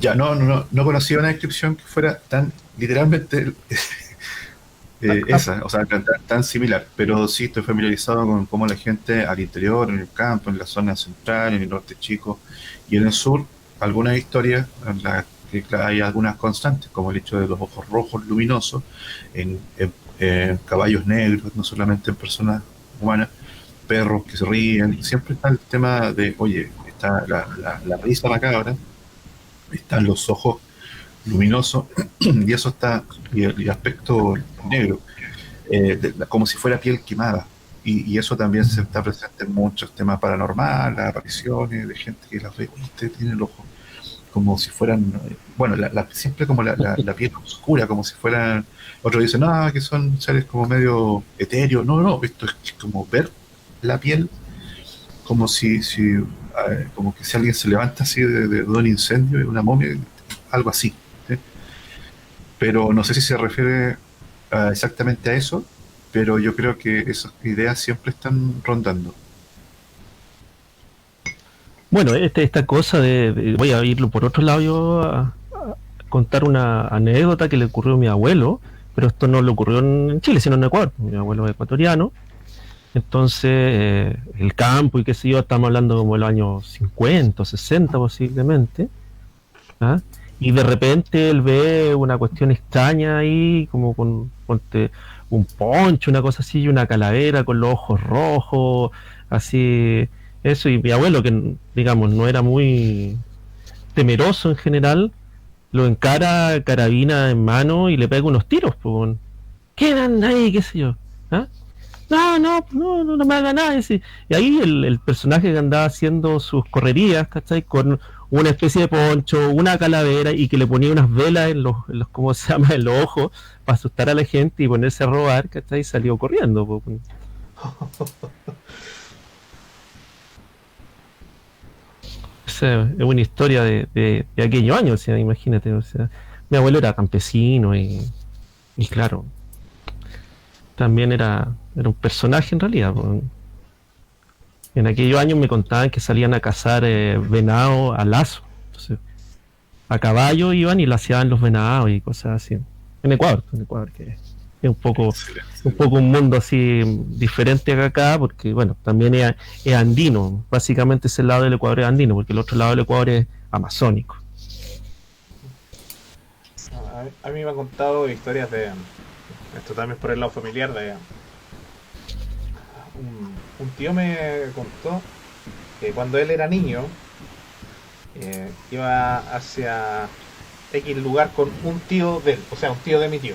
Ya, no conocía una descripción que fuera tan literalmente Ta- ta- esa, o sea, tan similar, pero sí estoy familiarizado con cómo la gente al interior, en el campo, en la zona central, en el norte chico y en el sur, algunas historias en las que hay algunas constantes, como el hecho de los ojos rojos luminosos, en caballos negros, no solamente en personas humanas, perros que se ríen, siempre está el tema de, oye, está la risa macabra, están los ojos luminosos, y eso está, y aspecto negro, como si fuera piel quemada. Y eso también se está presente en muchos temas paranormales, apariciones de gente que las ve, "Uy, usted tiene el ojo como si fueran, bueno, siempre como la piel oscura, como si fueran, otros dicen, no, que son seres como medio etéreos, no, esto es como ver la piel como como que si alguien se levanta así de un incendio, una momia, algo así, ¿sí? Pero no sé si se refiere exactamente a eso, pero yo creo que esas ideas siempre están rondando. Bueno, esta cosa voy a irlo por otro lado yo, contar una anécdota que le ocurrió a mi abuelo, pero esto no le ocurrió en Chile, sino en Ecuador. Mi abuelo es ecuatoriano. Entonces, el campo y qué sé yo, estamos hablando como de los años 50 o 60 posiblemente. ¿Ah? Y de repente él ve una cuestión extraña ahí, como con ponte, un poncho, una cosa así, y una calavera con los ojos rojos, así, eso. Y mi abuelo, que digamos no era muy temeroso en general, lo encara carabina en mano y le pega unos tiros, pues. ¿Qué ahí? ¿Qué sé yo? ¿Ah? No me haga nada. Y ahí el personaje que andaba haciendo sus correrías, ¿cachai? Con una especie de poncho, una calavera y que le ponía unas velas en los ¿cómo se llama? En los ojos para asustar a la gente y ponerse a robar, ¿cachai? Y salió corriendo. Esa es una historia de aquellos años, o sea, imagínate, o sea, mi abuelo era campesino y claro, también era un personaje en realidad. En aquellos años me contaban que salían a cazar venado a lazo. Entonces, a caballo iban y laceaban los venados y cosas así. En Ecuador, que es un poco un mundo así diferente que acá, porque bueno, también es andino. Básicamente ese lado del Ecuador es andino, porque el otro lado del Ecuador es amazónico. A mí me han contado historias de, esto también por el lado familiar, de un tío me contó que cuando él era niño iba hacia X lugar con un tío de él, o sea, un tío de mi tío.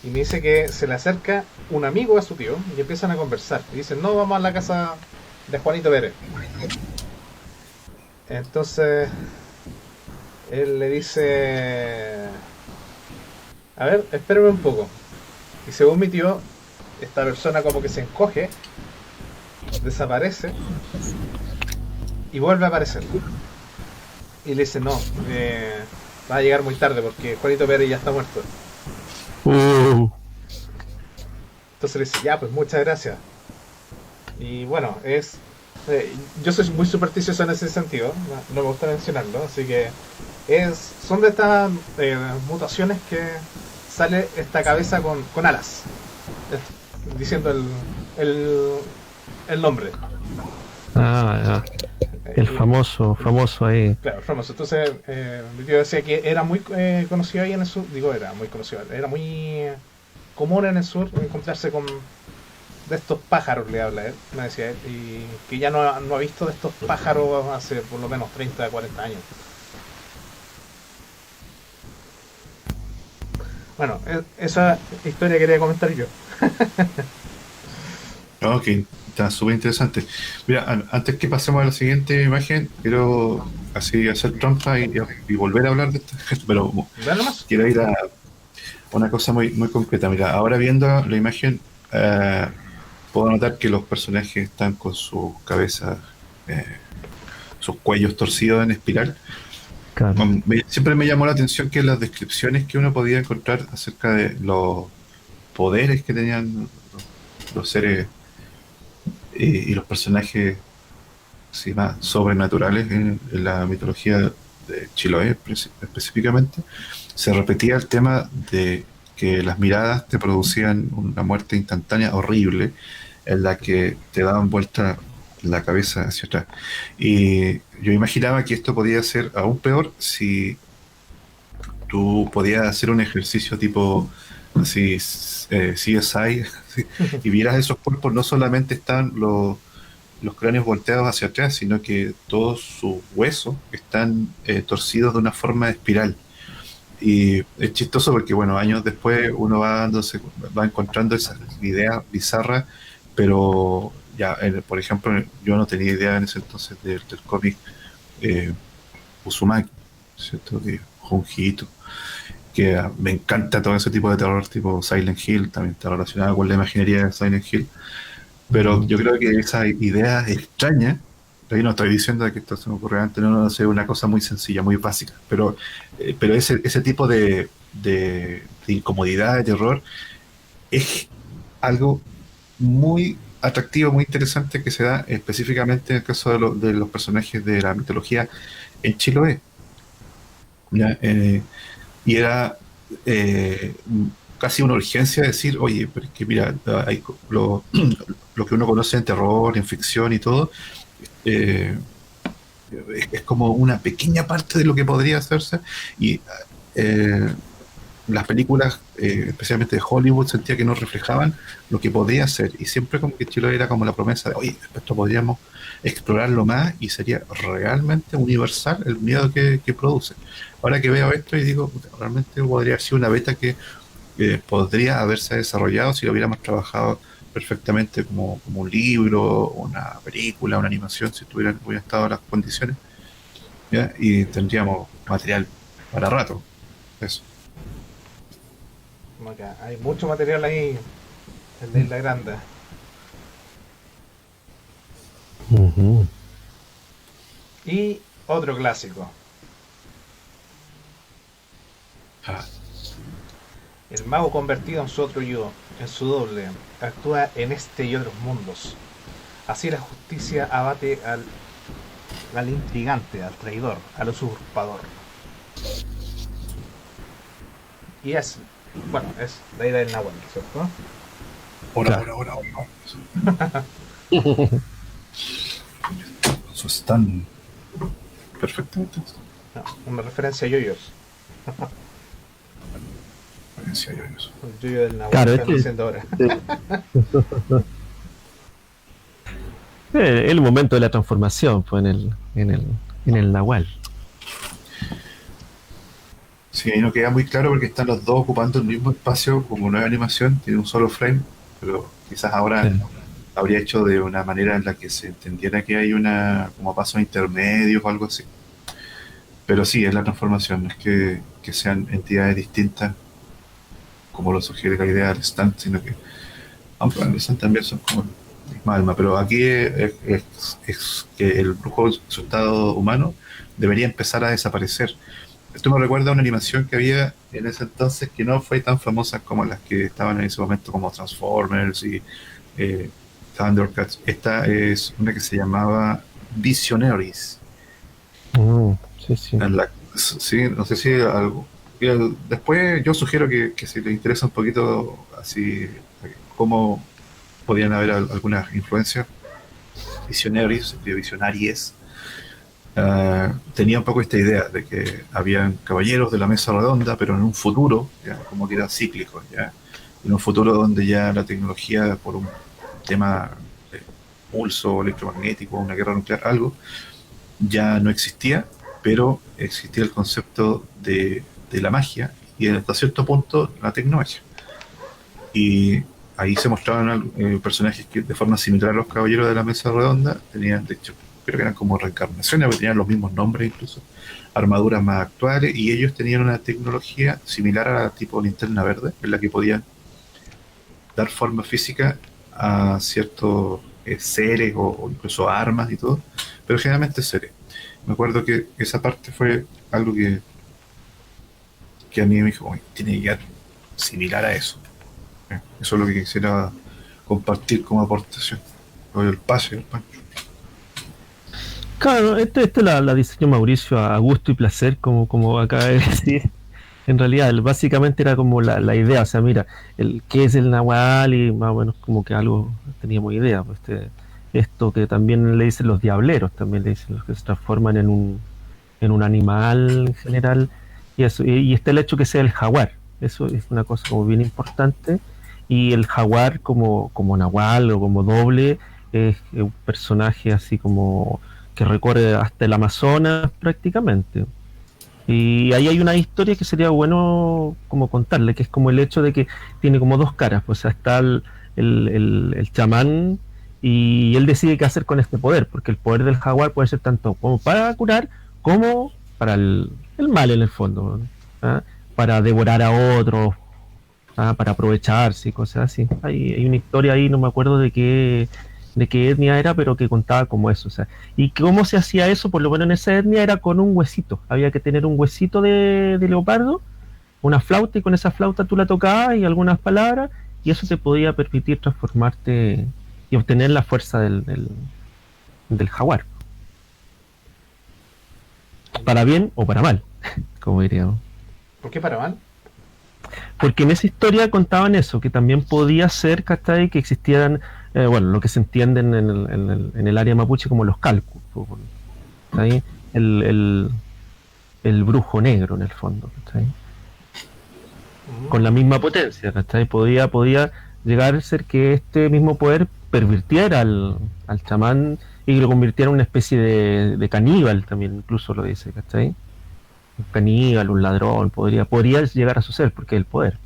Y me dice que se le acerca un amigo a su tío y empiezan a conversar. Y dicen, no, vamos a la casa de Juanito Pérez. Entonces él le dice, a ver, espérame un poco. Y según mi tío, esta persona como que se encoge, desaparece y vuelve a aparecer. Y le dice, no, va a llegar muy tarde porque Juanito Pérez ya está muerto. Entonces le dice, ya, pues muchas gracias. Y bueno, yo soy muy supersticioso en ese sentido, no me gusta mencionarlo, así que son de estas mutaciones que sale esta cabeza con alas, diciendo el nombre. Ah, el famoso ahí. Claro, el famoso. Entonces, mi tío decía que era muy conocido ahí en el sur. Digo, era muy conocido. Era muy común en el sur encontrarse con de estos pájaros, le habla él, me decía él. Y que ya no ha visto de estos pájaros hace por lo menos 30, 40 años. Bueno, esa historia quería comentar yo. Ok, está súper interesante. Mira, antes que pasemos a la siguiente imagen, quiero así hacer trampa y volver a hablar de esto, pero ¿Vean nomás? quiero ir a una cosa muy, muy concreta. Mira, ahora viendo la imagen, puedo notar que los personajes están con sus cabezas, sus cuellos torcidos en espiral. Claro. Siempre me llamó la atención que las descripciones que uno podía encontrar acerca de los poderes que tenían los seres y los personajes así, más sobrenaturales en la mitología de Chiloé específicamente, se repetía el tema de que las miradas te producían una muerte instantánea horrible en la que te daban vuelta la cabeza hacia atrás. Y yo imaginaba que esto podía ser aún peor si tú podías hacer un ejercicio tipo así CSI y vieras esos cuerpos, no solamente están los cráneos volteados hacia atrás, sino que todos sus huesos están torcidos de una forma de espiral. Y es chistoso porque, bueno, años después uno va encontrando esas ideas bizarras, pero ya, por ejemplo, yo no tenía idea en ese entonces del cómic Uzumaki, ¿cierto? De Junji Ito, que me encanta todo ese tipo de terror, tipo Silent Hill, también está relacionado con la imaginería de Silent Hill, pero yo creo que esa idea extraña, ahí no estoy diciendo que esto se me ocurrió antes, no sé, una cosa muy sencilla, muy básica, pero ese tipo de incomodidad, de terror, es algo muy atractivo, muy interesante que se da específicamente en el caso de los personajes de la mitología en Chiloé. ¿ya? Y era eh, casi una urgencia decir, oye, pero es que mira, lo que uno conoce en terror, en ficción y todo, eh, es como una pequeña parte de lo que podría hacerse y eh, las películas, especialmente de Hollywood, sentía que no reflejaban lo que podía ser y siempre como que Chilo era como la promesa de, oye, esto podríamos explorarlo más y sería realmente universal el miedo que produce. Ahora que veo esto y digo, puta, realmente podría haber sido una beta que podría haberse desarrollado si lo hubiéramos trabajado perfectamente como un libro, una película, una animación, si hubieran estado las condiciones, ¿ya? Y tendríamos material para rato. Eso. Como que hay mucho material ahí en la Isla Grande. Ujú. Y otro clásico. Ah, El mago convertido en su otro yo, en su doble, actúa en este y otros mundos. Así la justicia abate al intrigante, al traidor, al usurpador. Y es, bueno, es la idea del Nahual, ¿cierto? ahora, Claro. ahora, ahora, ahora. Eso es tan perfectamente. No, una referencia a yoyos. Parecía yo eso. El yoyo del Nahual Claro, que es están que diciendo ahora. el momento de la transformación fue en el Nahual. Sí, ahí no queda muy claro porque están los dos ocupando el mismo espacio como nueva animación, tiene un solo frame, pero quizás ahora Sí. habría hecho de una manera en la que se entendiera que hay una como pasos intermedios o algo así. Pero sí, es la transformación, no es que sean entidades distintas como lo sugiere la idea del stand, sino que, aunque bueno, el stand también son como la misma alma, pero aquí es que el brujo en su estado humano debería empezar a desaparecer. Esto me recuerda a una animación que había en ese entonces que no fue tan famosa como las que estaban en ese momento, como Transformers y eh, Thundercats. Esta es una que se llamaba Visionaries. Sí, sí. Sí, no sé si algo. Después yo sugiero que si les interesa un poquito así cómo podían haber algunas influencias visionarios, de visionarias, tenía un poco esta idea de que habían caballeros de la mesa redonda, pero en un futuro, ya, como que era cíclico, ya, en un futuro donde ya la tecnología, por un tema de pulso electromagnético, una guerra nuclear, algo, ya no existía, pero existía el concepto de la magia y hasta cierto punto la tecnología. Y ahí se mostraban personajes que de forma similar a los caballeros de la mesa redonda tenían, de hecho, creo que eran como reencarnaciones, porque tenían los mismos nombres incluso, armaduras más actuales, y ellos tenían una tecnología similar a la tipo linterna verde, en la que podían dar forma física a ciertos seres o incluso armas y todo, pero generalmente seres. Me acuerdo que esa parte fue algo que a mí me dijo, "Oye, tiene que quedar similar a eso". Eso es lo que quisiera compartir como aportación. Oye, el pase, el pancho. Claro, esto la diseñó Mauricio a gusto y placer, como acaba de decir. En realidad, básicamente era como la idea, o sea, mira, qué es el Nahual y más o menos como que algo teníamos idea. Pues esto que también le dicen los diableros, también le dicen los que se transforman en un animal en general, y eso, y está el hecho que sea el jaguar, eso es una cosa como bien importante, y el jaguar como Nahual o como doble es un personaje así como que recorre hasta el Amazonas prácticamente. Y ahí hay una historia que sería bueno como contarle, que es como el hecho de que tiene como dos caras, pues o sea, está el chamán y él decide qué hacer con este poder, porque el poder del jaguar puede ser tanto como para curar como para el mal en el fondo, ¿no? ¿Ah? Para devorar a otros, ¿ah? Para aprovecharse y cosas así. Hay una historia ahí, no me acuerdo de qué etnia era, pero que contaba como eso. O sea, y cómo se hacía eso, por lo menos en esa etnia, era con un huesito. Había que tener un huesito de leopardo, una flauta, y con esa flauta tú la tocabas y algunas palabras, y eso te podía permitir transformarte y obtener la fuerza del jaguar, para bien o para mal. como diríamos. ¿Por qué para mal? Porque en esa historia contaban eso, que también podía ser, ¿cachai? Que existieran, bueno, lo que se entiende en el área mapuche como los calcus, ¿cachai? El, el, el brujo negro en el fondo, ¿cachai? Con la misma potencia, ¿cachai? Podía llegar a ser que este mismo poder pervirtiera al chamán y lo convirtiera en una especie de caníbal también, incluso lo dice, ¿cachai? Un caníbal, un ladrón, podría llegar a suceder porque es el poder.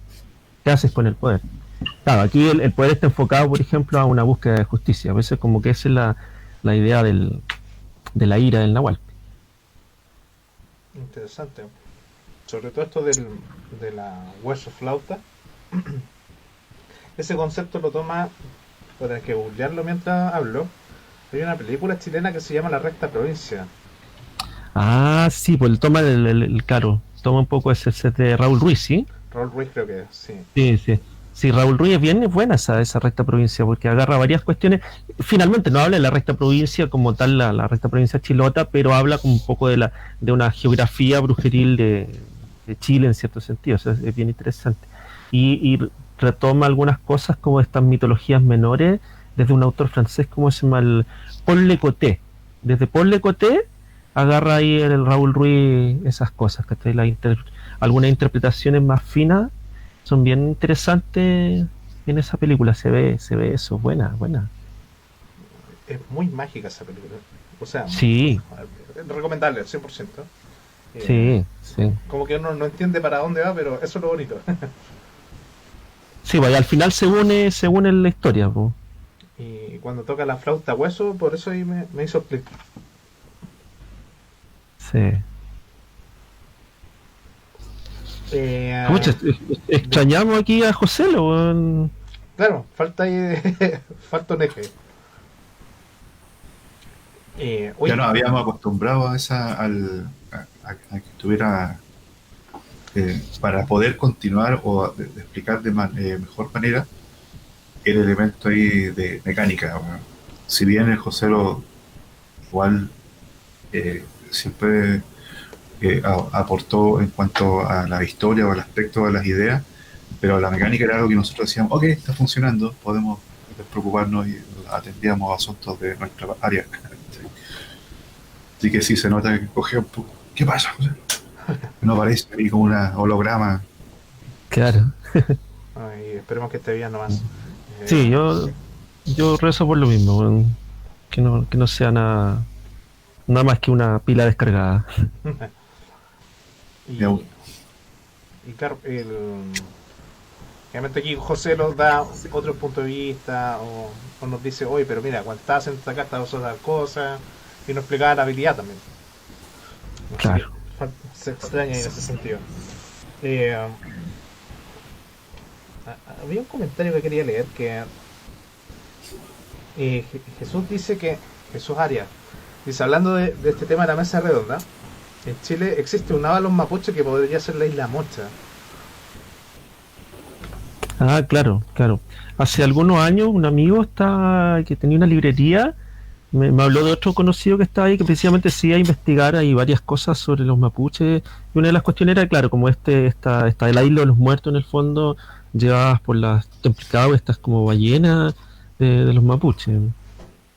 ¿Qué haces con el poder? Claro, aquí el poder está enfocado, por ejemplo, a una búsqueda de justicia. A veces como que esa es la idea de la ira del Nahual. Interesante. Sobre todo esto de la hueso flauta. Ese concepto lo toma, voy a tener que googlearlo mientras hablo. Hay una película chilena que se llama La Recta Provincia. Ah, sí, pues toma claro, toma un poco ese de Raúl Ruiz, ¿sí? Raúl Ruiz creo que es, sí. Sí, sí. Sí, Raúl Ruiz es bien buena esa recta provincia, porque agarra varias cuestiones. Finalmente no habla de la recta provincia como tal, la recta provincia chilota, pero habla como un poco de una geografía brujeril de Chile en cierto sentido. O sea, es bien interesante. Y retoma algunas cosas como estas mitologías menores desde un autor francés como se llama Paul Lecoté. Desde Paul Lecoté agarra ahí el Raúl Ruiz esas cosas, que algunas interpretaciones más finas son bien interesantes en esa película. Se ve eso, buena. Es muy mágica esa película. O sea, Sí, recomendable, 100%. sí. Como que uno no entiende para dónde va, pero eso es lo bonito. Sí, vaya, al final se une en la historia, po. Y cuando toca la flauta hueso, por eso ahí me hizo clic. Sí. Eh, Pucha, extrañamos aquí a José, claro, falta ahí falta un eje. Ya Oye, nos habíamos acostumbrado a que tuviera, para poder continuar o de explicar de mejor manera el elemento ahí de mecánica. Bueno, si bien el José lo igual siempre aportó en cuanto a la historia o al aspecto de las ideas, pero la mecánica era algo que nosotros decíamos, ok, está funcionando, podemos despreocuparnos y atendíamos asuntos de nuestra área. Así que sí se nota que cogió un poco. ¿Qué pasa, José? No parece ahí como una holograma. claro. ay, esperemos que esté bien nomás. Sí, Eh, yo rezo por lo mismo, que no sea nada más que una pila descargada. y, Ya, y claro, realmente aquí José nos da otro punto de vista o nos dice, oye, pero mira, cuando estabas en esta carta vos tal cosa, y nos explicaba la habilidad también. Así que Claro. se extraña en ese sentido. Eh, había un comentario que quería leer que Jesús dice que, Jesús Arias, dice, hablando de este tema de la mesa redonda, en Chile existe un Ábalos mapuche que podría ser la isla Mocha. Ah, claro. Hace algunos años un amigo que tenía una librería me habló de otro conocido que estaba ahí que precisamente sí a investigar ahí varias cosas sobre los mapuches y una de las cuestiones era, claro, como está de la isla de los muertos en el fondo, llevadas por las templicadas, estas como ballenas de los mapuches.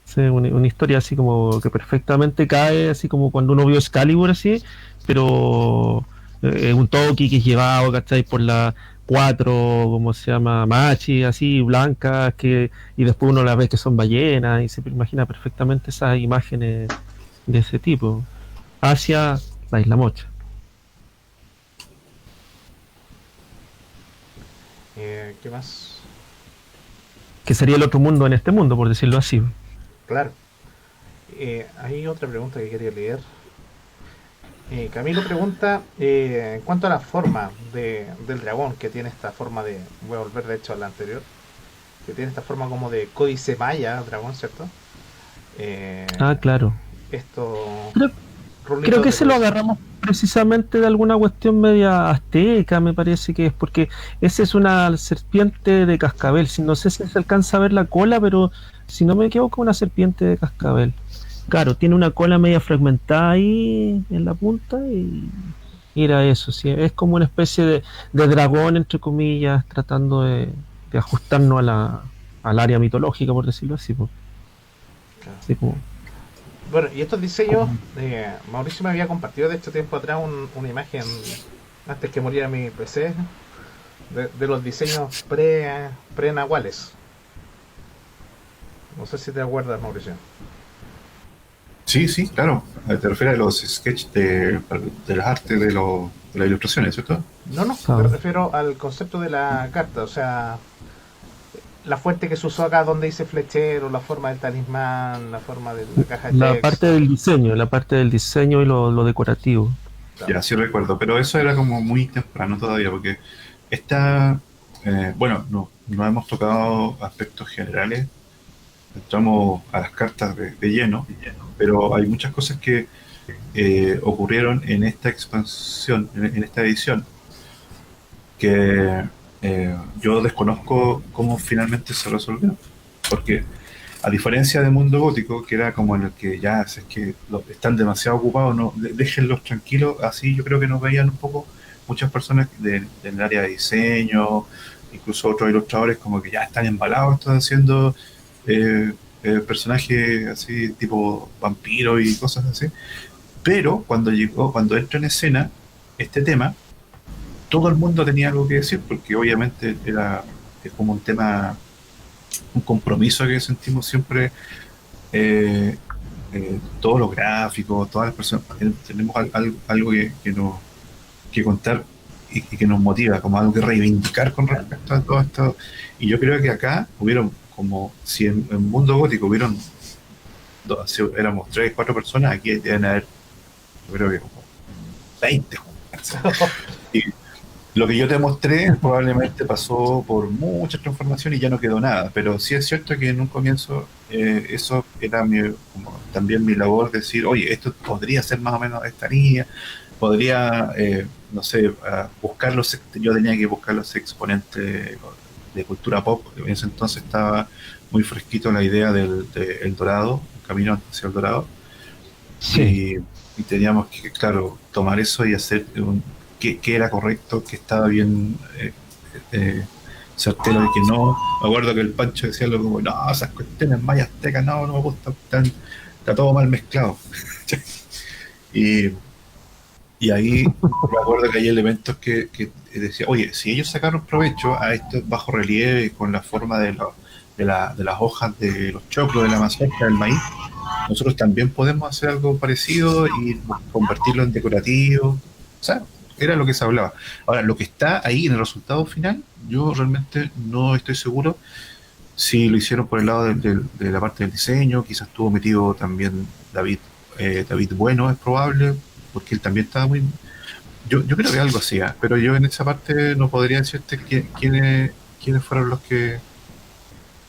Sí, una historia así como que perfectamente cae, así como cuando uno vio Excalibur así, pero un Toki que es llevado, ¿cachai? Por la cuatro, ¿cómo se llama? Machi, así, blancas, y después uno las ve que son ballenas, y se imagina perfectamente esas imágenes de ese tipo, hacia la Isla Mocha. ¿Qué más? Que sería el otro mundo en este mundo, por decirlo así. Claro. Hay otra pregunta que quería leer. Camilo pregunta en cuanto a la forma del dragón, que tiene esta forma de, voy a volver de hecho a la anterior, que tiene esta forma como de códice maya, dragón, ¿cierto? Eh, Ah, claro. estos Creo, creo rulitos que de se lo códice. agarramos precisamente de alguna cuestión media azteca, me parece que es, porque esa es una serpiente de cascabel. No sé si se alcanza a ver la cola, pero si no me equivoco, una serpiente de cascabel. Claro, tiene una cola media fragmentada ahí en la punta y Mira eso, sí, es como una especie de dragón, entre comillas, tratando de ajustarnos al área mitológica, por decirlo así, pues. Claro. Así como, Bueno, y estos diseños, como- Mauricio me había compartido de hecho tiempo atrás una imagen, antes que muriera mi PC, de los diseños pre-nahuales. No sé si te acuerdas, Mauricio. Sí, sí, claro. Te refieres a los sketches de las artes de las ilustraciones, ¿cierto? No, no, me ah, refiero al concepto de la carta, o sea, la fuente que se usó acá donde dice flechero, la forma del talismán, la forma de la caja de texto. la parte del diseño y lo decorativo. Claro. Ya, sí recuerdo, pero eso era como muy temprano todavía, porque esta, bueno, no hemos tocado aspectos generales, entramos a las cartas de lleno, pero hay muchas cosas que ocurrieron en esta expansión, en esta edición, que yo desconozco cómo finalmente se resolvió. Porque a diferencia de Mundo Gótico, que era como en el que ya si es que están demasiado ocupados, no, déjenlos tranquilos, así yo creo que nos veían un poco muchas personas del área de diseño, incluso otros ilustradores como que ya están embalados, están haciendo eh, personajes así tipo vampiros y cosas así. Pero cuando entra en escena este tema, todo el mundo tenía algo que decir, porque obviamente es como un tema, un compromiso que sentimos siempre, eh, todos los gráficos, todas las personas, tenemos algo que contar y que nos motiva, como algo que reivindicar con respecto a todo esto. Y yo creo que acá hubieron, como si en Mundo Gótico hubieron, si éramos 3, 4 personas, aquí deben haber, yo creo que como 20. Y lo que yo te mostré probablemente pasó por muchas transformaciones y ya no quedó nada, pero sí es cierto que en un comienzo eso era como también mi labor, decir, oye, esto podría ser más o menos esta línea, podría, no sé, yo tenía que buscar los exponentes de cultura pop, en ese entonces estaba muy fresquito la idea de El Dorado, el camino hacia El Dorado, Sí. y, y teníamos que, claro, tomar eso y hacer qué era correcto, que estaba bien eh, certero de que no. Me acuerdo que el Pancho decía algo como, no, esas cuestiones mayas aztecas, no me gusta, está todo mal mezclado. y, y ahí me acuerdo que hay elementos que decía, oye, si ellos sacaron provecho a estos bajo relieve con la forma de las hojas de los choclos, de la mazorca, del maíz, nosotros también podemos hacer algo parecido y convertirlo en decorativo. O sea, era lo que se hablaba. Ahora, lo que está ahí en el resultado final, yo realmente no estoy seguro si lo hicieron por el lado de la parte del diseño, quizás estuvo metido también David Bueno, es probable, porque él también estaba muy... Yo creo que algo hacía, pero yo en esa parte no podría decirte quiénes fueron los que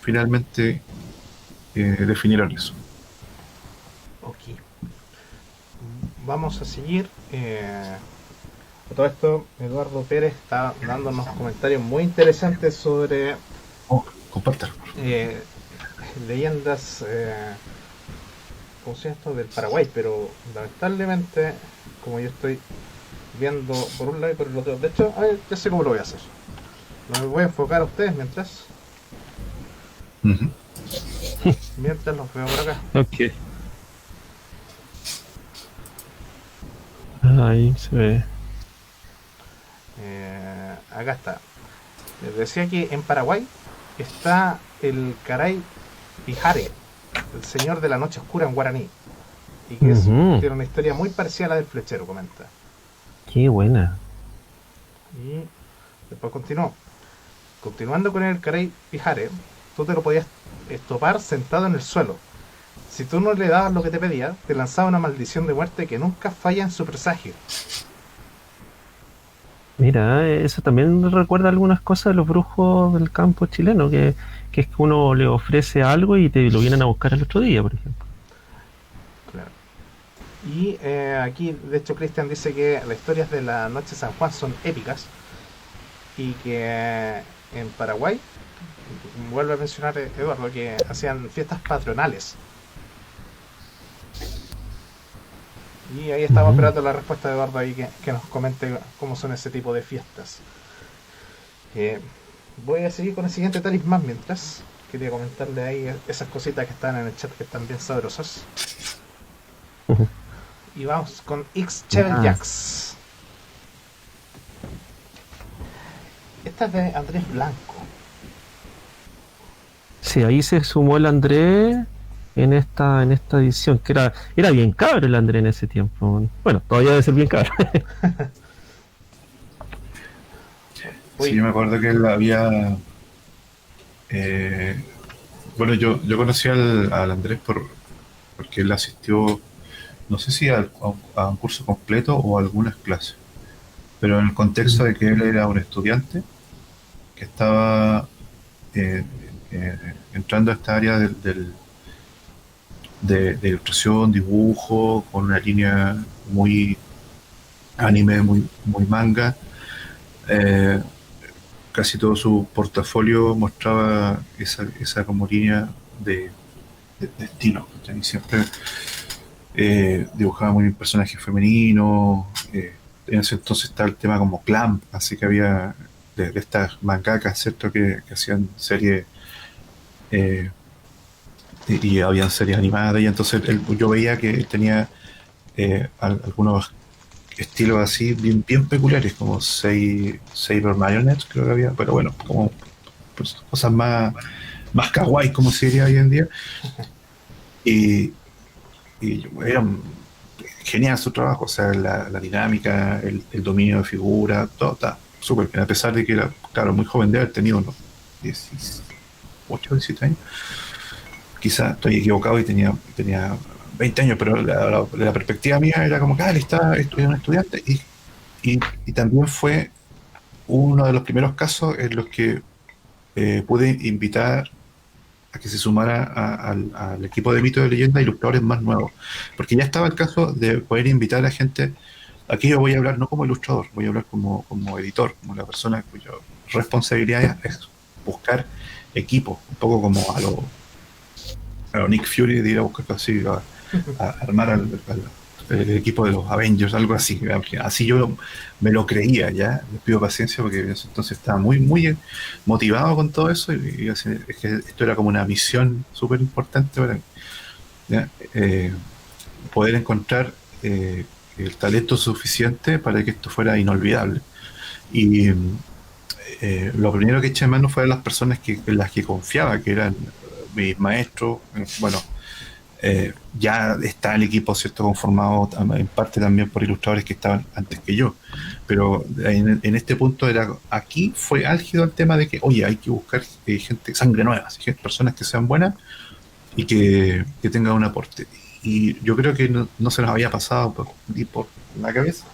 finalmente definieron eso. Ok. Vamos a seguir. A todo esto, Eduardo Pérez está dándonos comentarios muy interesantes sobre Oh, compártelo. eh, leyendas, ¿cómo se llama esto? Del Paraguay, pero lamentablemente, como yo estoy viendo por un lado y por el otro, de hecho, a ver, ya sé cómo lo voy a hacer. Me voy a enfocar a ustedes Ujú. mientras los veo por acá. Ok. Ahí se ve. Acá está. Les decía que en Paraguay está el Caray Pijare, el señor de la noche oscura en guaraní, y que Ujú. tiene una historia muy parecida a la del flechero, comenta. Qué buena. Y después continuó. Continuando con el Caray Pijare, tú te lo podías estopar sentado en el suelo. Si tú no le dabas lo que te pedía, te lanzaba una maldición de muerte que nunca falla en su presagio. Mira, eso también recuerda algunas cosas de los brujos del campo chileno, que es que uno le ofrece algo y te lo vienen a buscar el otro día, por ejemplo. Claro. Y aquí, de hecho, Cristian dice que las historias de la Noche de San Juan son épicas y que en Paraguay, vuelve a mencionar Eduardo, que hacían fiestas patronales. Y ahí estamos Ujú. esperando la respuesta de Eduardo ahí que nos comente cómo son ese tipo de fiestas. Voy a seguir con el siguiente talismán mientras. Quería comentarle ahí esas cositas que están en el chat que están bien sabrosas. Ujú. Y vamos con X Chevel Ah. Jax. Esta es de Andrés Blanco. Sí, ahí se sumó el Andrés en esta edición, que era bien cabro el Andrés en ese tiempo. Bueno, todavía debe ser bien cabro. Sí, Uy, yo me acuerdo que él había. eh, bueno, yo conocí al Andrés porque él asistió, no sé si a un curso completo o a algunas clases, pero en el contexto de que él era un estudiante que estaba eh, entrando a esta área de ilustración, dibujo, con una línea muy anime, muy manga. Eh, Casi todo su portafolio mostraba esa como línea de estilo. ¿Cachai? Siempre dibujaba muy bien personajes femeninos. En ese entonces estaba el tema como Clamp, así que había de estas mangakas, ¿cierto? Que hacían series eh, y habían series animadas, y entonces yo veía que tenía algunos estilos así bien peculiares, como Saber Marionettes, creo que había, pero bueno, como pues, cosas más kawaii, como se diría hoy en día. Y, y era genial su trabajo, o sea, la dinámica, el dominio de figura, todo está súper bien, a pesar de que era, claro, muy joven de haber tenido unos 18, 17 años. Quizás estoy equivocado y tenía 20 años, pero la perspectiva mía era como que él está estudiando un estudiante y también fue uno de los primeros casos en los que pude invitar a que se sumara al equipo de Mito de Leyenda ilustradores más nuevos. Porque ya estaba el caso de poder invitar a gente. Aquí yo voy a hablar no como ilustrador, voy a hablar como editor, como la persona cuya responsabilidad es buscar equipos, un poco como a lo Nick Fury de ir a buscar así, a armar el equipo de los Avengers, algo así. Así yo me lo creía, ya. Les pido paciencia porque en ese entonces estaba muy motivado con todo eso y así, es que esto era como una misión súper importante para mí, ¿ya? Poder encontrar el talento suficiente para que esto fuera inolvidable. Y lo primero que eché en mano fueron las personas en las que confiaba, que eran mis maestros. Bueno, ya está el equipo, ¿cierto?, conformado en parte también por ilustradores que estaban antes que yo, pero en este punto aquí fue álgido el tema de que, oye, hay que buscar gente, sangre nueva, personas que sean buenas y que tengan un aporte. Y yo creo que no se nos había pasado ni por la cabeza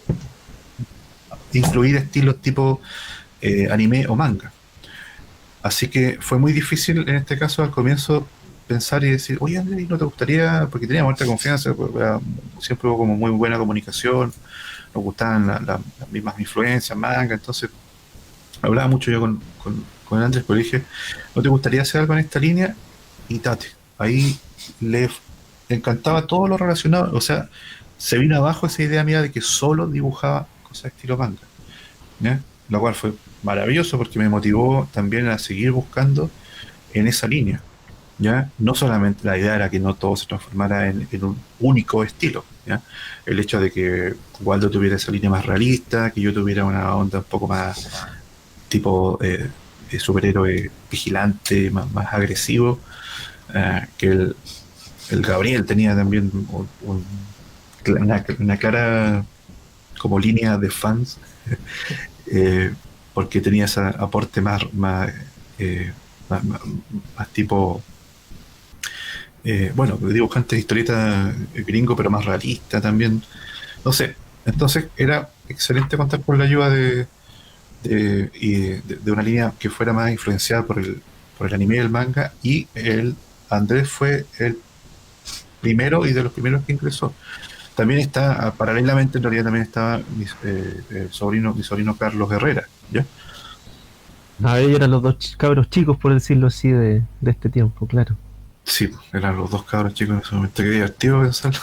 incluir estilos tipo anime o manga. Así que fue muy difícil en este caso al comienzo pensar y decir, oye Andrés, ¿no te gustaría? Porque teníamos mucha confianza, pues, siempre hubo como muy buena comunicación, nos gustaban las mismas influencias, manga, entonces hablaba mucho yo con Andrés, pero dije, ¿no te gustaría hacer algo en esta línea? Y tate, ahí le encantaba todo lo relacionado, o sea, se vino abajo esa idea mía de que solo dibujaba cosas estilo manga, ¿ya? Lo cual fue maravilloso porque me motivó también a seguir buscando en esa línea, ¿ya? No solamente la idea era que no todo se transformara en un único estilo, ¿ya? El hecho de que Waldo tuviera esa línea más realista, que yo tuviera una onda un poco más tipo superhéroe vigilante, más agresivo, que el Gabriel tenía también una clara como línea de fans, eh, porque tenía ese aporte eh, más tipo, bueno, dibujante de historieta gringo, pero más realista también. No sé, entonces era excelente contar con la ayuda de una línea que fuera más influenciada por el anime y el manga, y el Andrés fue el primero y de los primeros que ingresó. También está, paralelamente, en realidad también estaba mi sobrino Carlos Herrera, ¿ya? A ellos eran los dos cabros chicos, por decirlo así, de este tiempo, claro. Sí, eran los dos cabros chicos en ese momento. Qué divertido pensarlo.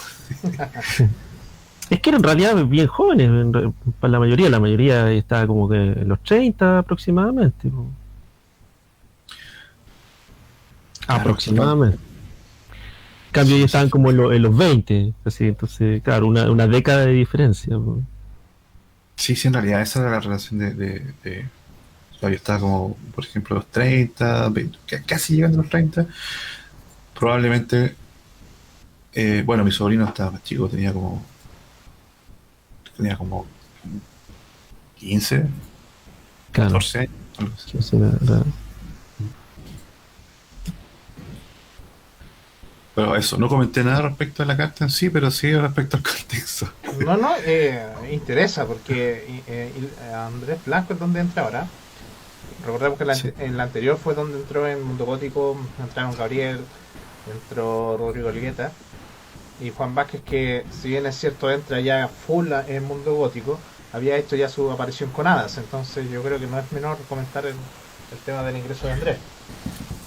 Es que en realidad bien jóvenes, para la mayoría está como que en los 30 aproximadamente. Claro, Aproximadamente. En cambio, ya sí, sí, estaban como en los 20, así, entonces, claro, una década de diferencia. sí, sí, en realidad esa era la relación o sea, yo estaba como, por ejemplo, los 30, 20, casi llegando a los 30, probablemente, bueno, mi sobrino estaba más chico, tenía como 15, Claro. 14 años, algo así. Sí, sí, Pero eso, no comenté nada respecto a la carta en sí, pero sí respecto al contexto. No, no, interesa porque Andrés Blanco es donde entra ahora. Recordemos que Sí, en la anterior fue donde entró en Mundo Gótico, entraron Gabriel, entró Rodrigo Olgueta y Juan Vázquez, que si bien es cierto entra ya full en Mundo Gótico, había hecho ya su aparición con Hadas, entonces yo creo que no es menor comentar el tema del ingreso de Andrés.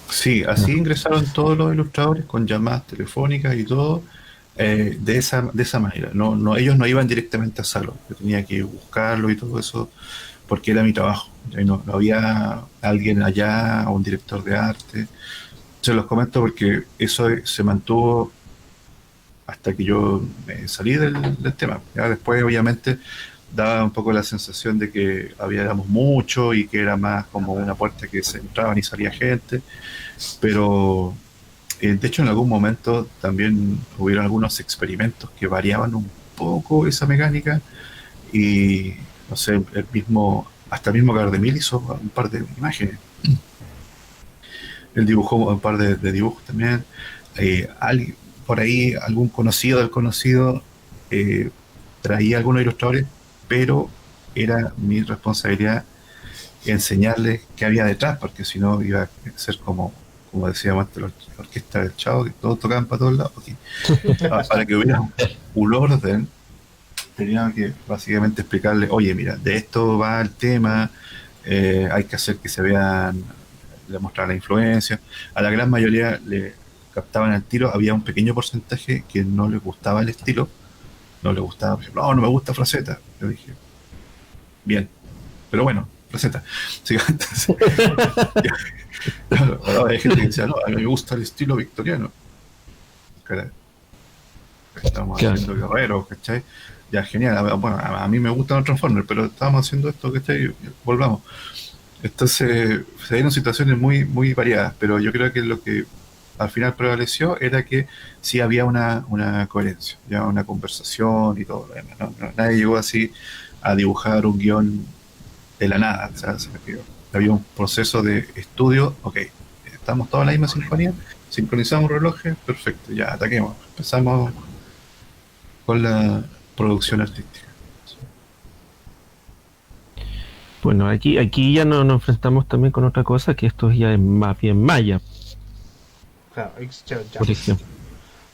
sí, así ingresaron todos los ilustradores con llamadas telefónicas y todo, de esa manera. No, no, ellos no iban directamente a salón, yo tenía que buscarlo y todo eso porque era mi trabajo. Y no había alguien allá, o un director de arte. Se los comento porque eso se mantuvo hasta que yo me salí del tema. Ya después, obviamente, daba un poco la sensación de que habíamos mucho y que era más como una puerta que se entraban y salía gente, pero de hecho en algún momento también hubieron algunos experimentos que variaban un poco esa mecánica y no sé, hasta el mismo Gardemil hizo un par de imágenes. Él dibujó un par de dibujos también. Alguien, por ahí, algún conocido del conocido traía algunos ilustradores, pero era mi responsabilidad enseñarles qué había detrás, porque si no iba a ser como decíamos antes, la orquesta del Chavo, que todos tocaban para todos lados. Ok. Para que hubiera un orden, tenía que básicamente explicarle, oye, mira, de esto va el tema, hay que hacer que se vean, demostrar la influencia. A la gran mayoría le captaban el tiro, había un pequeño porcentaje que no les gustaba el estilo, no les gustaba, por ejemplo, no me gusta Fraceta. Yo dije, bien, pero bueno, Fraceta. Sí, entonces, ahora hay gente que decía, no, a mí me gusta el estilo victoriano. Cara, estamos claro. haciendo guerreros, ¿cachai? Ya, genial. Bueno, a mí me gustan los Transformers, pero estábamos haciendo esto, ¿cachai? Volvamos. Entonces, se dieron situaciones muy, muy variadas, pero yo creo que lo que al final prevaleció era que sí había una coherencia, ya una conversación y todo lo demás. Nadie llegó así a dibujar un guión de la nada. O sea, había un proceso de estudio, ok, estamos todos en la misma sinfonía, sincronizamos relojes, perfecto, ya ataquemos. Empezamos con la producción artística. Bueno, aquí ya nos enfrentamos también con otra cosa, que esto ya es más bien maya, Claro, X por Giants. ejemplo.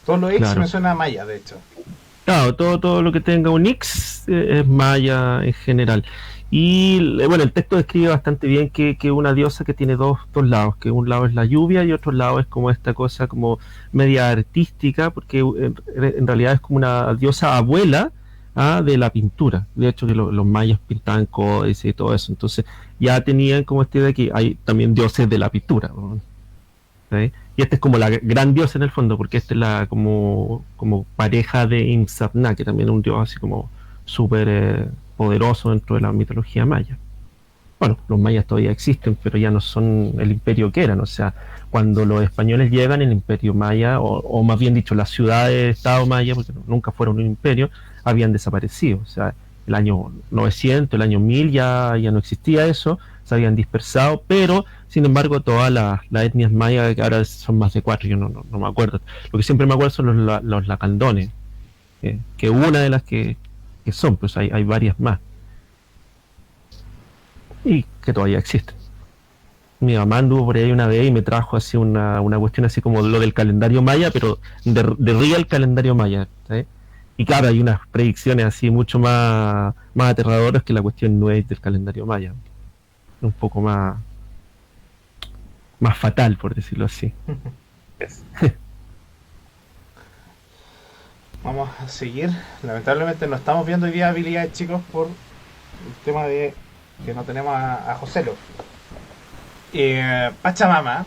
Todo lo X me Claro. suena a Maya, de hecho. Claro, todo lo que tenga un X es maya en general. Y bueno, el texto describe bastante bien que una diosa que tiene dos lados, que un lado es la lluvia y otro lado es como esta cosa como media artística, porque en realidad es como una diosa abuela, de la pintura. De hecho, que los mayas pintaban códices y todo eso. Entonces ya tenían como esta idea de que hay también dioses de la pintura, ¿no? ¿Sí? Y esta es como la gran diosa en el fondo, porque esta es la como pareja de Imsapna, que también es un dios así como súper poderoso dentro de la mitología maya. Bueno, los mayas todavía existen, pero ya no son el imperio que eran. O sea, cuando los españoles llegan, el imperio maya, o más bien dicho, las ciudades-estado maya, porque nunca fueron un imperio, habían desaparecido. O sea, el año 900, el año 1000 ya no existía eso, se habían dispersado, pero sin embargo todas las etnias mayas, que ahora son más de cuatro, yo no me acuerdo. Lo que siempre me acuerdo son los lacandones, que una de las que son, pues hay varias más y que todavía existen. Mi mamá anduvo por ahí una vez y me trajo así una cuestión así como lo del calendario maya, pero de real calendario maya, ¿sabes? Y claro, hay unas predicciones así mucho más aterradoras que la cuestión no es del calendario maya, un poco más fatal, por decirlo así. vamos a seguir. Lamentablemente no estamos viendo hoy día habilidades, chicos, por el tema de que no tenemos a Joselo. Pachamama.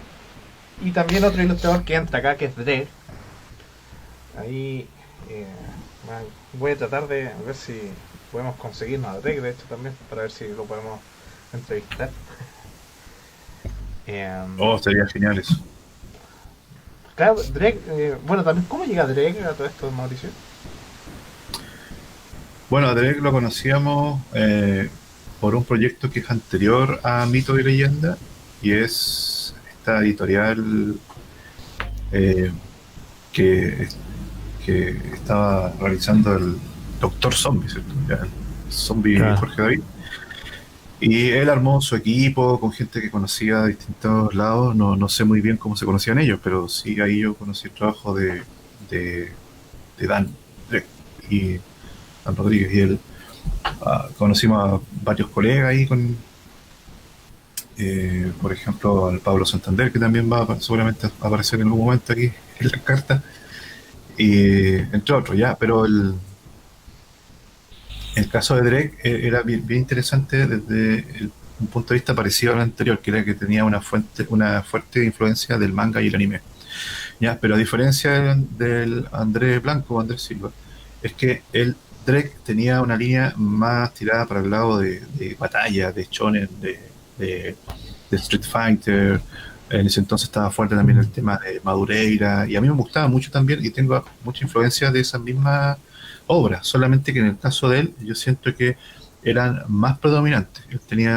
Y también otro ilustrador que entra acá, que es Dreg. Ahí voy a tratar de ver si podemos conseguirnos a Dreg, de hecho, también, para ver si lo podemos entrevistar. Sería genial eso. Claro, Dreg, bueno, también, ¿cómo llega Dreg a todo esto, Mauricio? Bueno, a Drake lo conocíamos por un proyecto que es anterior a Mito y Leyenda, y es esta editorial eh, que, que estaba realizando el Doctor Zombie, ¿cierto? Ya, el Zombie Claro. Jorge David. Y él armó su equipo con gente que conocía de distintos lados. No sé muy bien cómo se conocían ellos, pero sí ahí yo conocí el trabajo de, de Dan Drake y Dan Rodríguez. Y él conocimos a varios colegas ahí por ejemplo, al Pablo Santander, que también va seguramente a aparecer en algún momento aquí en la carta, y entre otros, ya, pero el caso de Drake era bien interesante desde un punto de vista parecido al anterior, que era que tenía una fuerte influencia del manga y el anime. Ya, pero a diferencia del Andrés Blanco o Andrés Silva, es que Drake tenía una línea más tirada para el lado de batalla, de shonen, de Street Fighter. En ese entonces estaba fuerte también el tema de Madureira, y a mí me gustaba mucho también, y tengo mucha influencia de esas mismas obras, solamente que en el caso de él, yo siento que eran más predominantes. Él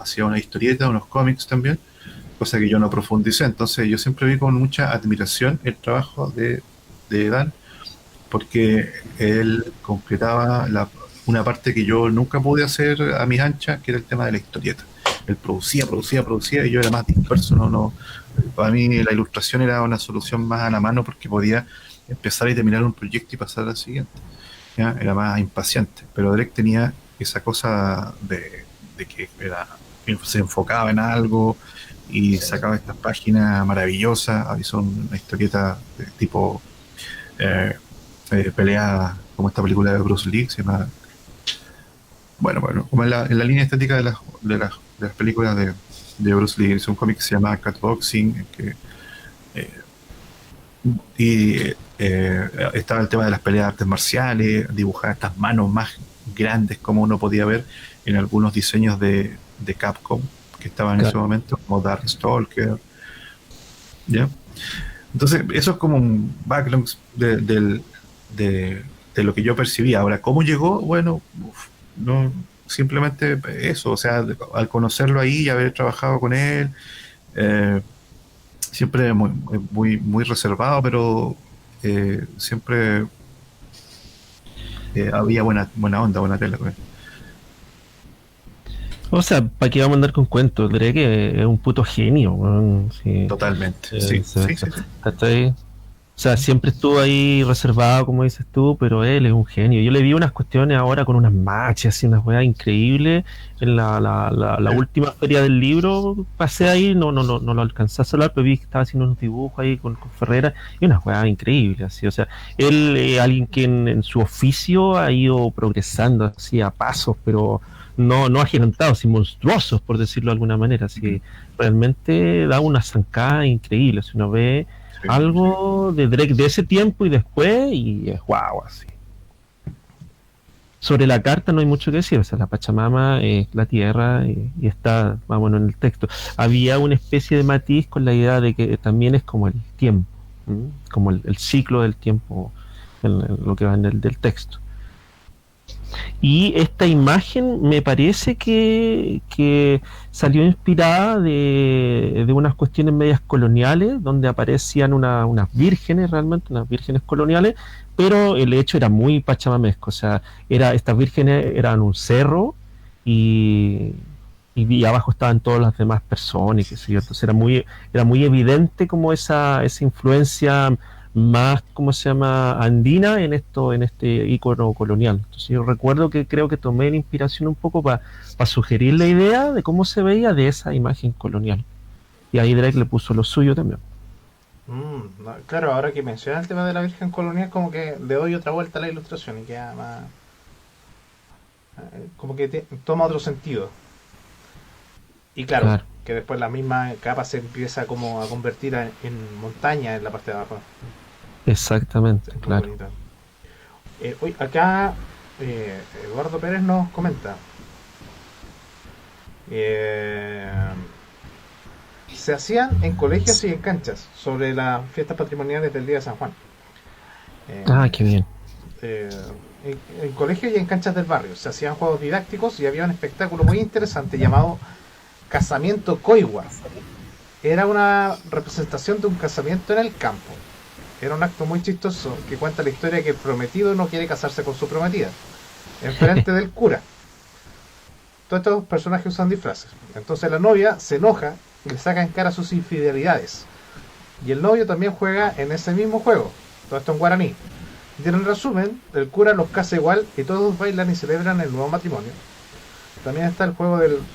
hacía una historieta, unos cómics también, cosa que yo no profundicé, entonces yo siempre vi con mucha admiración el trabajo de Dan, porque él concretaba una parte que yo nunca pude hacer a mis anchas, que era el tema de la historieta. Él producía, y yo era más disperso. Para mí la ilustración era una solución más a la mano, porque podía empezar y terminar un proyecto y pasar al siguiente. ¿Ya? Era más impaciente, pero Drake tenía esa cosa de que se enfocaba en algo y sacaba estas páginas maravillosas. Hizo una historieta de tipo pelea, como esta película de Bruce Lee, se llama, bueno, como en la línea estética de las películas de Bruce Lee. Hizo un cómic que se llama Catboxing, eh, y estaba el tema de las peleas de artes marciales, dibujar estas manos más grandes como uno podía ver en algunos diseños de Capcom que estaban en ese Claro. momento, como Darkstalker, ¿ya? Entonces, eso es como un background de lo que yo percibía. Ahora, ¿cómo llegó? Bueno, no, simplemente eso, o sea, al conocerlo ahí y haber trabajado con él, eh, siempre muy reservado, pero siempre había buena onda, buena tela con él. O sea, ¿para qué vamos a andar con cuentos? Diré que es un puto genio, weón. Sí. Totalmente, Eh, sí, se- sí, sí, sí. ¿Cachai? O sea, siempre estuvo ahí reservado, como dices tú, pero él es un genio. Yo le vi unas cuestiones ahora con unas marchas y unas weas increíbles. En la última feria del libro pasé ahí, no lo alcancé a hablar, pero vi que estaba haciendo unos dibujos ahí con Ferrera y unas weas increíbles, así. O sea, él es alguien que en su oficio ha ido progresando así a pasos, pero no agigantados, sino monstruosos, por decirlo de alguna manera. Así, realmente da una zancada increíble. Si uno ve Sí, sí. algo de Drake de ese tiempo y después, y es guau, así. Sobre la carta no hay mucho que decir, o sea, la Pachamama es la tierra y está, vamos, en el texto. Había una especie de matiz con la idea de que también es como el tiempo, ¿m? Como el ciclo del tiempo, en lo que va en el del texto. Y esta imagen me parece que salió inspirada de unas cuestiones medias coloniales, donde aparecían unas vírgenes, realmente, unas vírgenes coloniales, pero el hecho era muy pachamamesco, o sea, estas vírgenes eran un cerro y, y abajo estaban todas las demás personas, y qué sé yo, entonces era muy evidente como esa influencia más, ¿cómo se llama?, andina en este icono colonial. Entonces yo recuerdo que creo que tomé la inspiración un poco para sugerir la idea de cómo se veía de esa imagen colonial. Y ahí Drake le puso lo suyo también. Claro, ahora que mencionas el tema de la Virgen Colonial, como que le doy otra vuelta a la ilustración y queda más. Como que toma otro sentido. Y claro, Claro, que después la misma capa se empieza como a convertir en montaña en la parte de abajo. exactamente, Es muy claro. bonito. Hoy acá Eduardo Pérez nos comenta. eh, Se hacían en colegios y en canchas sobre las fiestas patrimoniales del Día de San Juan. Eh, Ah, qué bien. eh, en colegios y en canchas del barrio se hacían juegos didácticos y había un espectáculo muy interesante llamado Casamiento Coigua. Era una representación de un casamiento en el campo. Era un acto muy chistoso que cuenta la historia de que el prometido no quiere casarse con su prometida enfrente del cura. Todos estos personajes usan disfraces. Entonces la novia se enoja y le saca en cara sus infidelidades. Y el novio también juega en ese mismo juego. Todo esto en guaraní. Y en resumen, el cura los casa igual y todos bailan y celebran el nuevo matrimonio. También está el juego del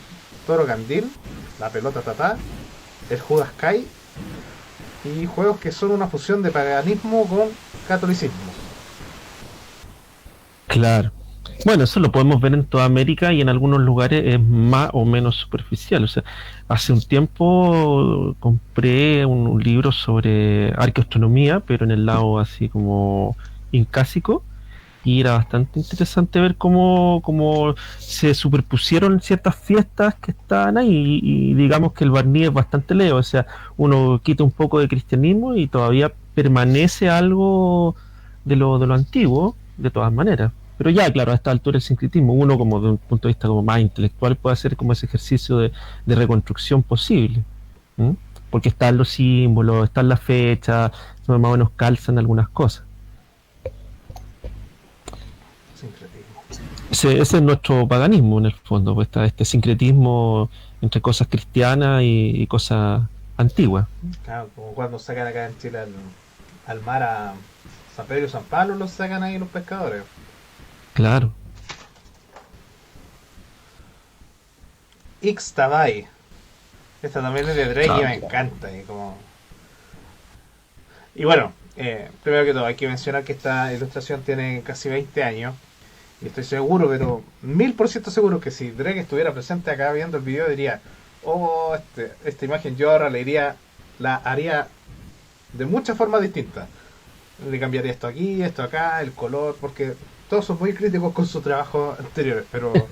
toro candil, la pelota tatá, el Judas Kai y juegos que son una fusión de paganismo con catolicismo. Claro. Bueno, eso lo podemos ver en toda América y en algunos lugares es más o menos superficial. O sea, hace un tiempo compré un libro sobre arqueoastronomía, pero en el lado así como incásico, y era bastante interesante ver cómo se superpusieron ciertas fiestas que estaban ahí y digamos que el barniz es bastante leve. O sea, uno quita un poco de cristianismo y todavía permanece algo de lo antiguo, de todas maneras. Pero ya, claro, a esta altura el sincretismo, uno como de un punto de vista como más intelectual puede hacer como ese ejercicio de reconstrucción posible. ¿M? Porque están los símbolos, están las fechas, más o menos calzan algunas cosas. Sincretismo. Ese es nuestro paganismo en el fondo, pues está este sincretismo entre cosas cristianas y cosas antiguas. Claro, como cuando sacan acá en Chile al mar a San Pedro y San Pablo, los sacan ahí los pescadores. Claro, Ixtabay. Esta también es de Drake y claro. me encanta. Y bueno, primero que todo, hay que mencionar que esta ilustración tiene casi 20 años. Y estoy seguro, pero 1000% seguro que si Drake estuviera presente acá viendo el video, diría: oh, esta imagen yo ahora la haría de muchas formas distintas. Le cambiaría esto aquí, esto acá, el color, porque todos son muy críticos con sus trabajos anteriores, pero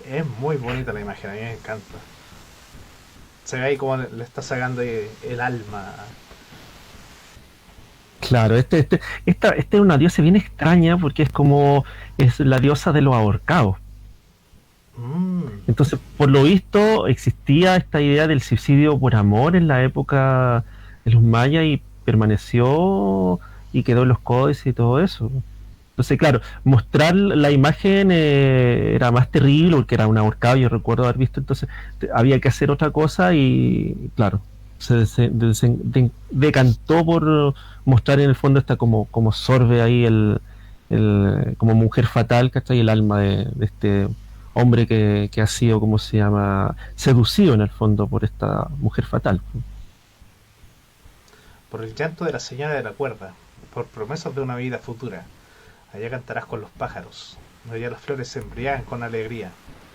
es muy bonita la imagen, a mí me encanta. Se ve ahí como le está sacando el alma. Claro, esta es una diosa bien extraña porque es la diosa de los ahorcados. Mm, Entonces, por lo visto, existía esta idea del suicidio por amor en la época de los mayas y permaneció y quedó en los códices y todo eso. Entonces, claro, mostrar la imagen era más terrible porque era un ahorcado, yo recuerdo haber visto, entonces había que hacer otra cosa y, claro, decantó por mostrar en el fondo esta como sorbe ahí como mujer fatal, ¿cachai? El alma de este hombre que ha sido, ¿cómo se llama?, seducido en el fondo por esta mujer fatal. por el llanto de la señora de la cuerda, por promesas de una vida futura. Allá cantarás con los pájaros, allá las flores se embriagan con alegría.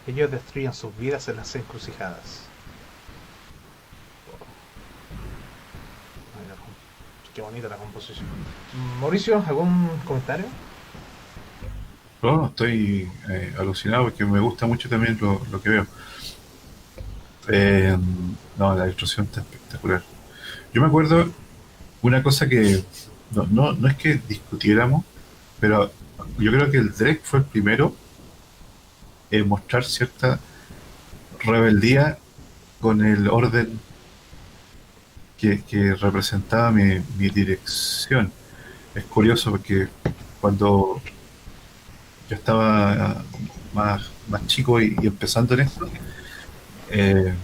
Ellos destruyen sus vidas en las encrucijadas. Qué bonita la composición. Mauricio, ¿algún comentario? No, estoy alucinado porque me gusta mucho también lo que veo. Eh, no, la ilustración está espectacular. Yo me acuerdo una cosa que no es que discutiéramos, pero yo creo que el Drake fue el primero en mostrar cierta rebeldía con el orden que representaba mi dirección. Es curioso porque cuando yo estaba más chico y empezando en esto,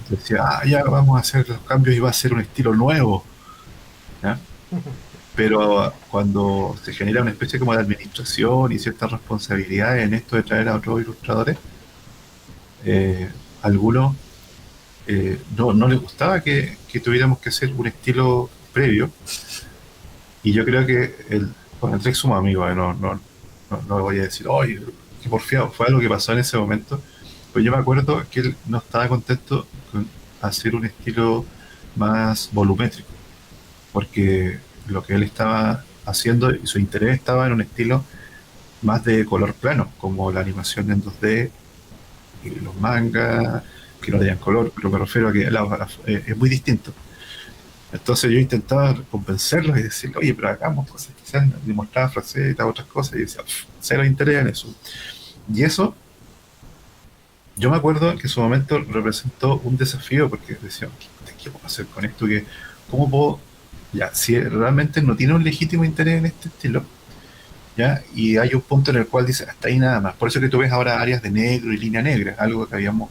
decía, ya vamos a hacer los cambios y va a ser un estilo nuevo, ¿ya? Pero cuando se genera una especie como de administración y ciertas responsabilidades en esto de traer a otros ilustradores, algunos no les gustaba que tuviéramos que hacer un estilo previo, y yo creo que con el Drake somos amigos, no voy a decir, oye, qué porfiado, fue algo que pasó en ese momento, pues yo me acuerdo que él no estaba contento con hacer un estilo más volumétrico, porque lo que él estaba haciendo y su interés estaba en un estilo más de color plano, como la animación en 2D y los mangas que no tenían color, pero me refiero a que es muy distinto. Entonces yo intentaba convencerlos y decirle, oye, pero hagamos cosas que sean, y mostraba frases y otras cosas, y decía, cero interés en eso. Y eso, yo me acuerdo que en su momento representó un desafío, porque decía, ¿qué puedo hacer con esto? ¿Cómo puedo, ya, si realmente no tiene un legítimo interés en este estilo, ya, y hay un punto en el cual dice, hasta ahí nada más. Por eso que tú ves ahora áreas de negro y línea negra, algo que habíamos,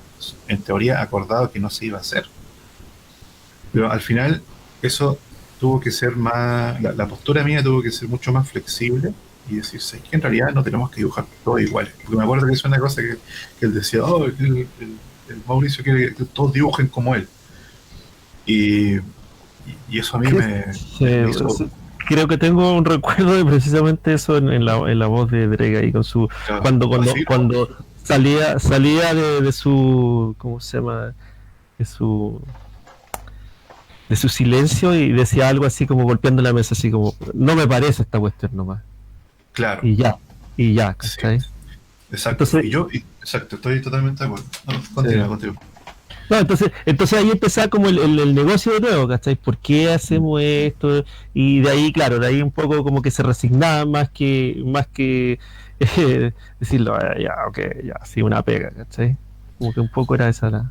en teoría, acordado que no se iba a hacer. Pero al final, eso tuvo que ser más, la postura mía tuvo que ser mucho más flexible y decir, "Sí, que en realidad no tenemos que dibujar todos iguales". Porque me acuerdo que es una cosa que él decía, oh, el Mauricio quiere que todos dibujen como él. Y, y eso a mí me hizo, Sí, creo que tengo un recuerdo de precisamente eso en la voz de Drake ahí con su claro, cuando así, ¿no? cuando salía de su ¿cómo se llama? de su de su silencio y decía algo así como golpeando la mesa así como no me parece esta cuestión nomás Claro, y ya sí, ¿cachai? exacto. Entonces Exacto, estoy totalmente de acuerdo. No, sí. continúa. No, entonces ahí empezaba como el negocio de nuevo, ¿cachai? ¿Por qué hacemos esto? Y de ahí, claro, de ahí un poco como que se resignaban más que decirlo, ya, ok, ya, sí, una pega, ¿cachai? Como que un poco era esa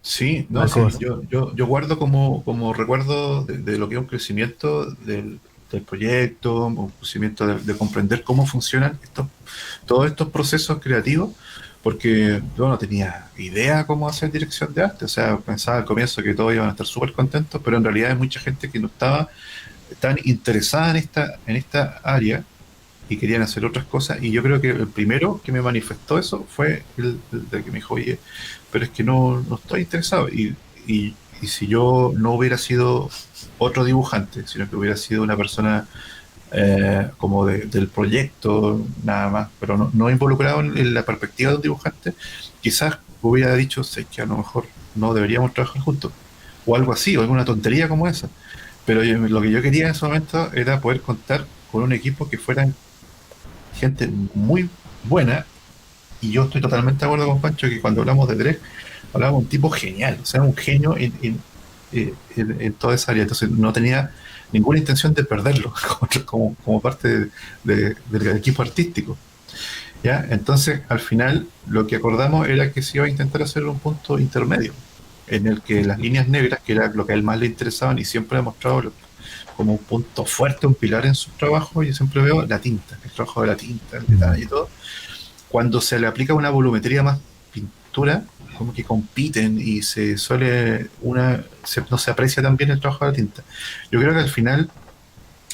Sí, no, la sí, cosa. yo guardo como recuerdo de lo que es un crecimiento del proyecto, un crecimiento de comprender cómo funcionan todos estos procesos creativos, porque yo no tenía idea cómo hacer dirección de arte, o sea, pensaba al comienzo que todos iban a estar súper contentos, pero en realidad hay mucha gente que no estaba tan interesada en esta área y querían hacer otras cosas. Y yo creo que el primero que me manifestó eso fue el de que me dijo, oye, pero es que no estoy interesado. Y si yo no hubiera sido otro dibujante, sino que hubiera sido una persona como del proyecto, nada más, pero no involucrado en la perspectiva de un dibujante, quizás hubiera dicho, sé que a lo mejor no deberíamos trabajar juntos, o algo así, o alguna tontería como esa. Pero lo que yo quería en ese momento era poder contar con un equipo que fuera gente muy buena, y yo estoy totalmente de acuerdo con Pancho que cuando hablamos de Drake, hablamos de un tipo genial, o sea, un genio en toda esa área, entonces no tenía ninguna intención de perderlo como parte del equipo artístico. ¿Ya? Entonces, al final, lo que acordamos era que se iba a intentar hacer un punto intermedio, en el que las líneas negras, que era lo que a él más le interesaban y siempre ha mostrado como un punto fuerte, un pilar en su trabajo, yo siempre veo la tinta, el trabajo de la tinta, el detalle y todo. Cuando se le aplica una volumetría más pintura, como que compiten y se suele no se aprecia tan bien el trabajo de la tinta. Yo creo que al final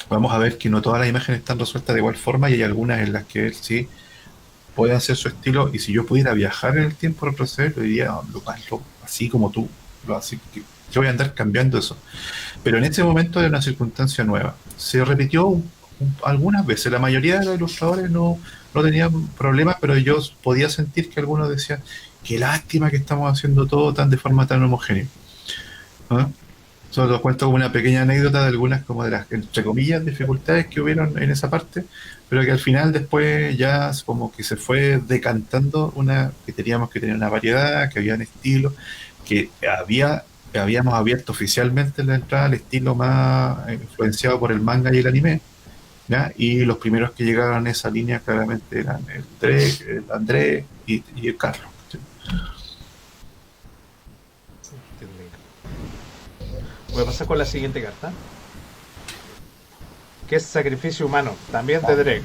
vamos a ver que no todas las imágenes están resueltas de igual forma y hay algunas en las que él sí puede hacer su estilo, y si yo pudiera viajar en el tiempo retroceder, lo diría, "Oh, lo hazlo así como tú, así que yo voy a andar cambiando eso". Pero en ese momento era una circunstancia nueva. Se repitió algunas veces, la mayoría de los ilustradores no tenían problemas, pero yo podía sentir que algunos decían, qué lástima que estamos haciendo todo tan de forma tan homogénea. ¿Ah? Solo os cuento como una pequeña anécdota de algunas como de las, entre comillas, dificultades que hubieron en esa parte, pero que al final después ya como que se fue decantando que teníamos que tener una variedad, que habían estilos, que habíamos abierto oficialmente la entrada al estilo más influenciado por el manga y el anime, ¿ya? Y los primeros que llegaron a esa línea claramente eran el Drake, el André y el Carlos. ¿Sí? Voy a pasar con la siguiente carta, que es Sacrificio Humano, también de Drake.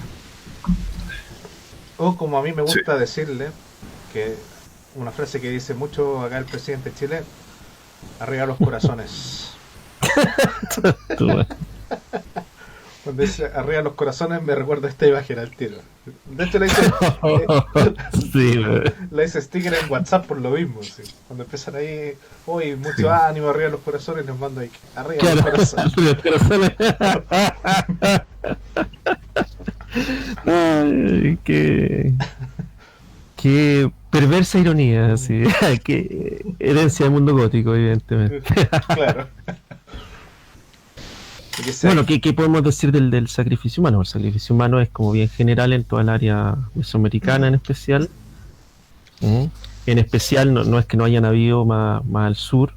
O como a mí me gusta decirle, que una frase que dice mucho acá el presidente de Chile, arriba los corazones. Donde dice arriba los corazones, me recuerda esta imagen al tiro. De hecho, Sí, güey. le hice sticker en WhatsApp por lo mismo. Sí. Cuando empiezan ahí, hoy mucho ánimo, arriba los corazones, les mando ahí, arriba Claro, los corazones. los corazones. Ay, qué perversa ironía, sí. Qué herencia del mundo gótico, evidentemente. Claro. Bueno, ¿qué podemos decir del sacrificio humano? El sacrificio humano es como bien general en toda el área mesoamericana en especial. En especial no es que no hayan habido más al sur.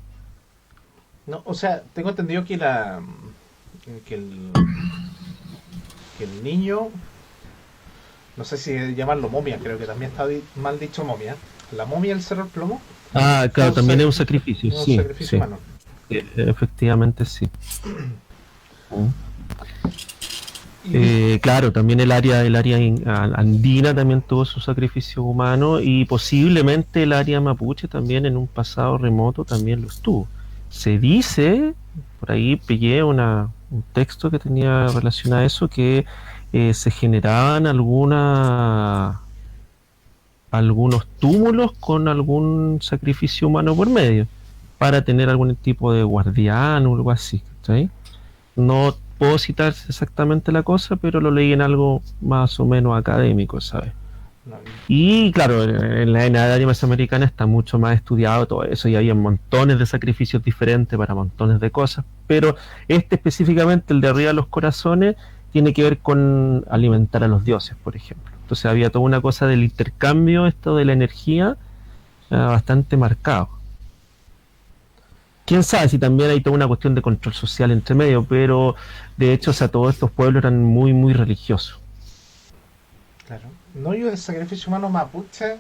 No, o sea, tengo entendido que que el niño, no sé si llamarlo momia, creo que también está mal dicho momia. La momia del Cerro del Plomo. Ah, claro, también es un sacrificio, Un sí. sacrificio Sí. humano. Efectivamente, sí. Y- Claro, también el área andina también tuvo su sacrificio humano y posiblemente el área mapuche también en un pasado remoto también lo estuvo. Se dice, por ahí pillé un texto que tenía relación a eso, que se generaban algunos túmulos con algún sacrificio humano por medio, para tener algún tipo de guardián o algo así, ¿cachai? No puedo citar exactamente la cosa, pero lo leí en algo más o menos académico, ¿sabes? no, Y claro, en la área mesoamericana está mucho más estudiado todo eso y había montones de sacrificios diferentes para montones de cosas, pero este específicamente, el de arriba de los corazones, tiene que ver con alimentar a los dioses, por ejemplo. Entonces había toda una cosa del intercambio, esto de la energía, bastante marcado. Quién sabe si también hay toda una cuestión de control social entre medio, pero de hecho, o sea, todos estos pueblos eran muy, muy religiosos. claro. No, yo el sacrificio humano mapuche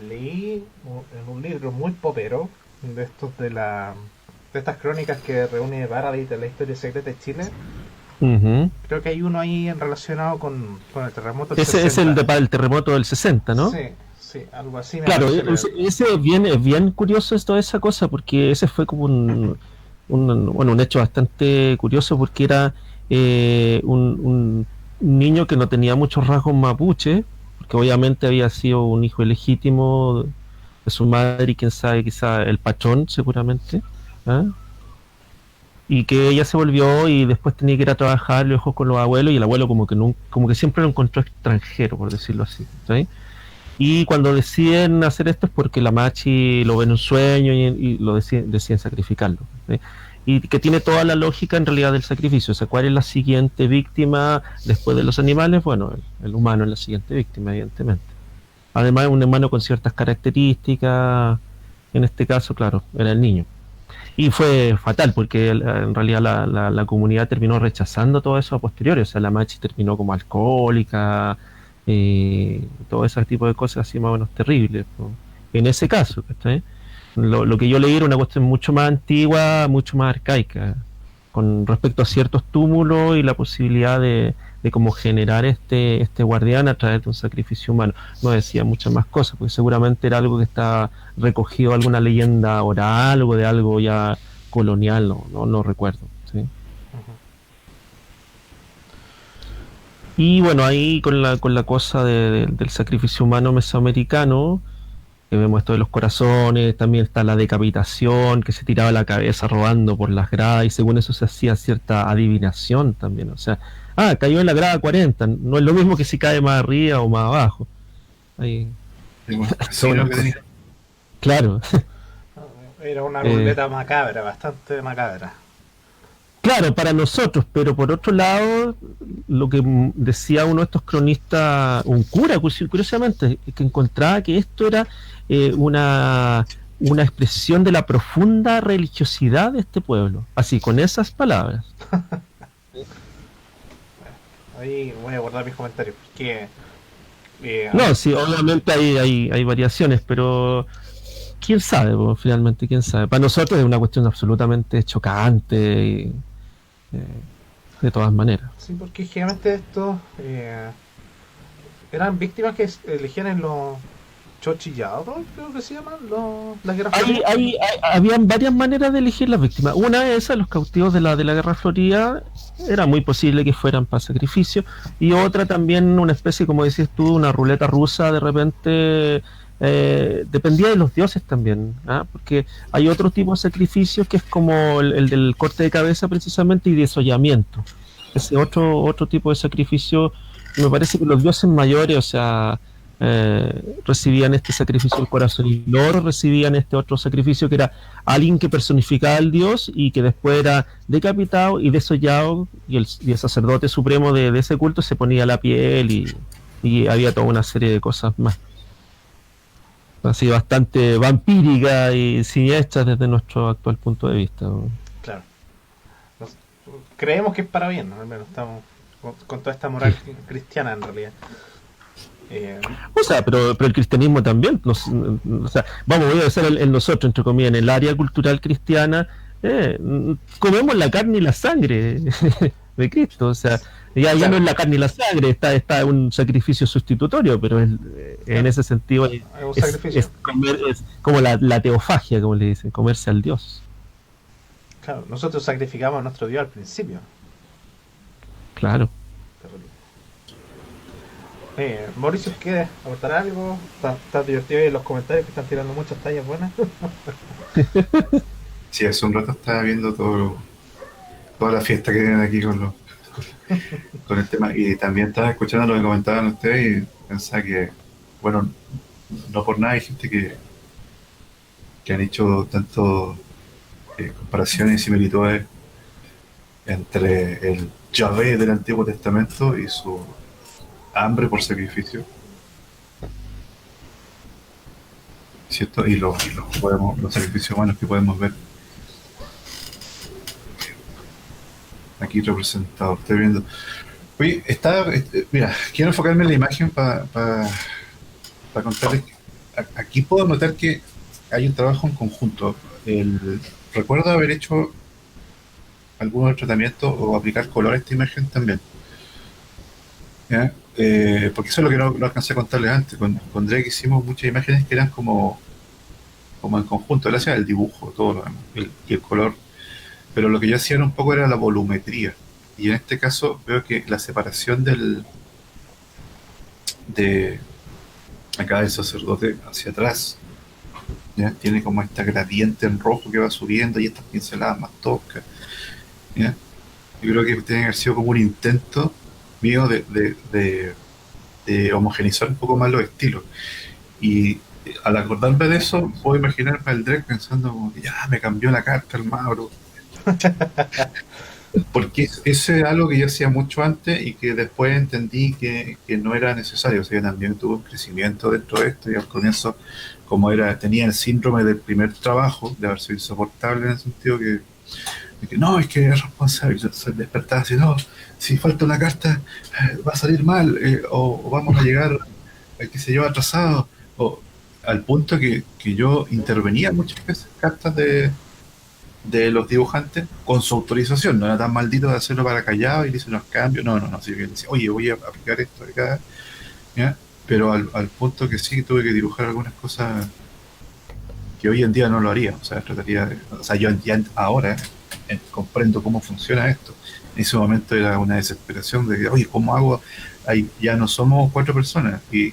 leí en un libro muy popero de estos de estas crónicas que reúne Baradit de la historia secreta de Chile. Ujú. Creo que hay uno ahí relacionado con el terremoto del Ese es 60. para el terremoto del 60, ¿no? Sí, sí, algo así me Claro, parece leer. ese es bien curioso toda esa cosa, porque ese fue como un hecho bastante curioso, porque era un niño que no tenía muchos rasgos mapuche, porque obviamente había sido un hijo ilegítimo de su madre y quién sabe, quizá el patrón seguramente, ¿ah? Y que ella se volvió y después tenía que ir a trabajar lejos con los abuelos y el abuelo como que como que siempre lo encontró extranjero, por decirlo así, ¿sí? Y cuando deciden hacer esto es porque la Machi lo ve en un sueño y lo deciden sacrificarlo, ¿sí? Y que tiene toda la lógica en realidad del sacrificio. O sea, ¿cuál es la siguiente víctima después de los animales? Bueno, el humano es la siguiente víctima, evidentemente. Además, es un humano con ciertas características. En este caso, claro, era el niño. Y fue fatal porque en realidad la comunidad terminó rechazando todo eso a posteriori. O sea, la Machi terminó como alcohólica, todo ese tipo de cosas así más o menos terribles, ¿no? En ese caso, ¿cachai? Lo que yo leí era una cuestión mucho más antigua, mucho más arcaica, con respecto a ciertos túmulos y la posibilidad de cómo generar este guardián a través de un sacrificio humano. No decía muchas más cosas, porque seguramente era algo que está recogido, alguna leyenda oral o de algo ya colonial, no recuerdo, ¿sí? Ujú. Y bueno, ahí con la cosa del sacrificio humano mesoamericano, que vemos esto de los corazones, también está la decapitación, que se tiraba la cabeza rodando por las gradas, y según eso se hacía cierta adivinación también. O sea, cayó en la grada 40, no es lo mismo que si cae más arriba o más abajo. Ahí, Sí, bueno, sí, lo que tenía. claro. Era una Eh, ruleta macabra, bastante macabra. Claro, para nosotros, pero por otro lado, lo que decía uno de estos cronistas, un cura, curiosamente, que encontraba que esto era una expresión de la profunda religiosidad de este pueblo, así, con esas palabras. Ahí voy a guardar mis comentarios, porque No, sí, obviamente hay variaciones, pero quién sabe, pues, finalmente, quién sabe. Para nosotros es una cuestión absolutamente chocante, eh, de todas maneras. sí, porque generalmente estos eran víctimas que elegían Chochillado, creo que se llaman las guerras floridas. Habían varias maneras de elegir las víctimas. Una es esa, los cautivos de la Guerra Florida, era muy posible que fueran para sacrificio. Y otra también, una especie, como decías tú, una ruleta rusa, de repente dependía de los dioses también, ¿ah? Porque hay otro tipo de sacrificios que es como el del corte de cabeza precisamente y desollamiento. Ese otro tipo de sacrificio, me parece que los dioses mayores, o sea, recibían este sacrificio del corazón y luego recibían este otro sacrificio que era alguien que personificaba al dios y que después era decapitado y desollado y el sacerdote supremo de ese culto se ponía la piel y había toda una serie de cosas más así bastante vampírica y siniestras desde nuestro actual punto de vista. Claro. Creemos que es para bien, ¿no? Al menos estamos con toda esta moral cristiana en realidad. O sea, pero el cristianismo también, o sea, vamos, voy a decir en nosotros, entre comillas, en el área cultural cristiana, comemos la carne y la sangre de Cristo, o sea, ya no es la carne y la sangre, está un sacrificio sustitutorio, pero en ese sentido un sacrificio. Es como la teofagia, como le dicen, comerse al Dios. Claro, nosotros sacrificamos a nuestro Dios al principio. Claro. Mauricio, ¿quieres aportar algo? Está divertido ahí los comentarios que están tirando muchas tallas buenas. Sí, hace un rato estaba viendo toda la fiesta que tienen aquí con el tema, y también estaba escuchando lo que comentaban ustedes y pensaba que, bueno, no por nada hay gente que han hecho tanto comparaciones y similitudes entre el Yahvé del Antiguo Testamento y su hambre por sacrificio, ¿cierto? Y los sacrificios humanos que podemos ver aquí representados. Estoy viendo. Oye, mira, quiero enfocarme en la imagen para contarles. Aquí puedo notar que hay un trabajo en conjunto. Recuerdo haber hecho algún tratamiento o aplicar color a esta imagen también. ¿Ya? Porque eso es lo que no alcancé a contarles antes. Con Drake hicimos muchas imágenes que eran como en conjunto. Él hacía el dibujo, todo lo demás, y el color. Pero lo que yo hacía un poco era la volumetría. Y en este caso veo que la separación de acá del sacerdote hacia atrás, ¿ya? Tiene como esta gradiente en rojo que va subiendo y estas pinceladas más toscas, ¿ya? Yo creo que tiene que haber sido como un intento mío de homogeneizar un poco más los estilos. Y al acordarme de eso, puedo imaginarme al Drake pensando como que ya me cambió la carta el Mauro. Porque eso es algo que yo hacía mucho antes y que después entendí que no era necesario. O sea, yo también tuve un crecimiento dentro de esto y al comienzo, como tenía el síndrome del primer trabajo, de haber sido insoportable en el sentido de que no, es que es responsable. Yo despertaba así, no, si falta una carta, va a salir mal, o vamos a llegar, qué sé yo, atrasado, o al punto que yo intervenía muchas veces cartas de los dibujantes con su autorización. No era tan maldito de hacerlo para callado y dice unos cambios, no, así que decía, oye, voy a aplicar esto acá, ¿ya? Pero al punto que sí tuve que dibujar algunas cosas que hoy en día no lo haría. O sea, yo ya ahora comprendo cómo funciona esto. En ese momento era una desesperación de que, oye, ¿cómo hago? Ahí ya no somos 4 personas y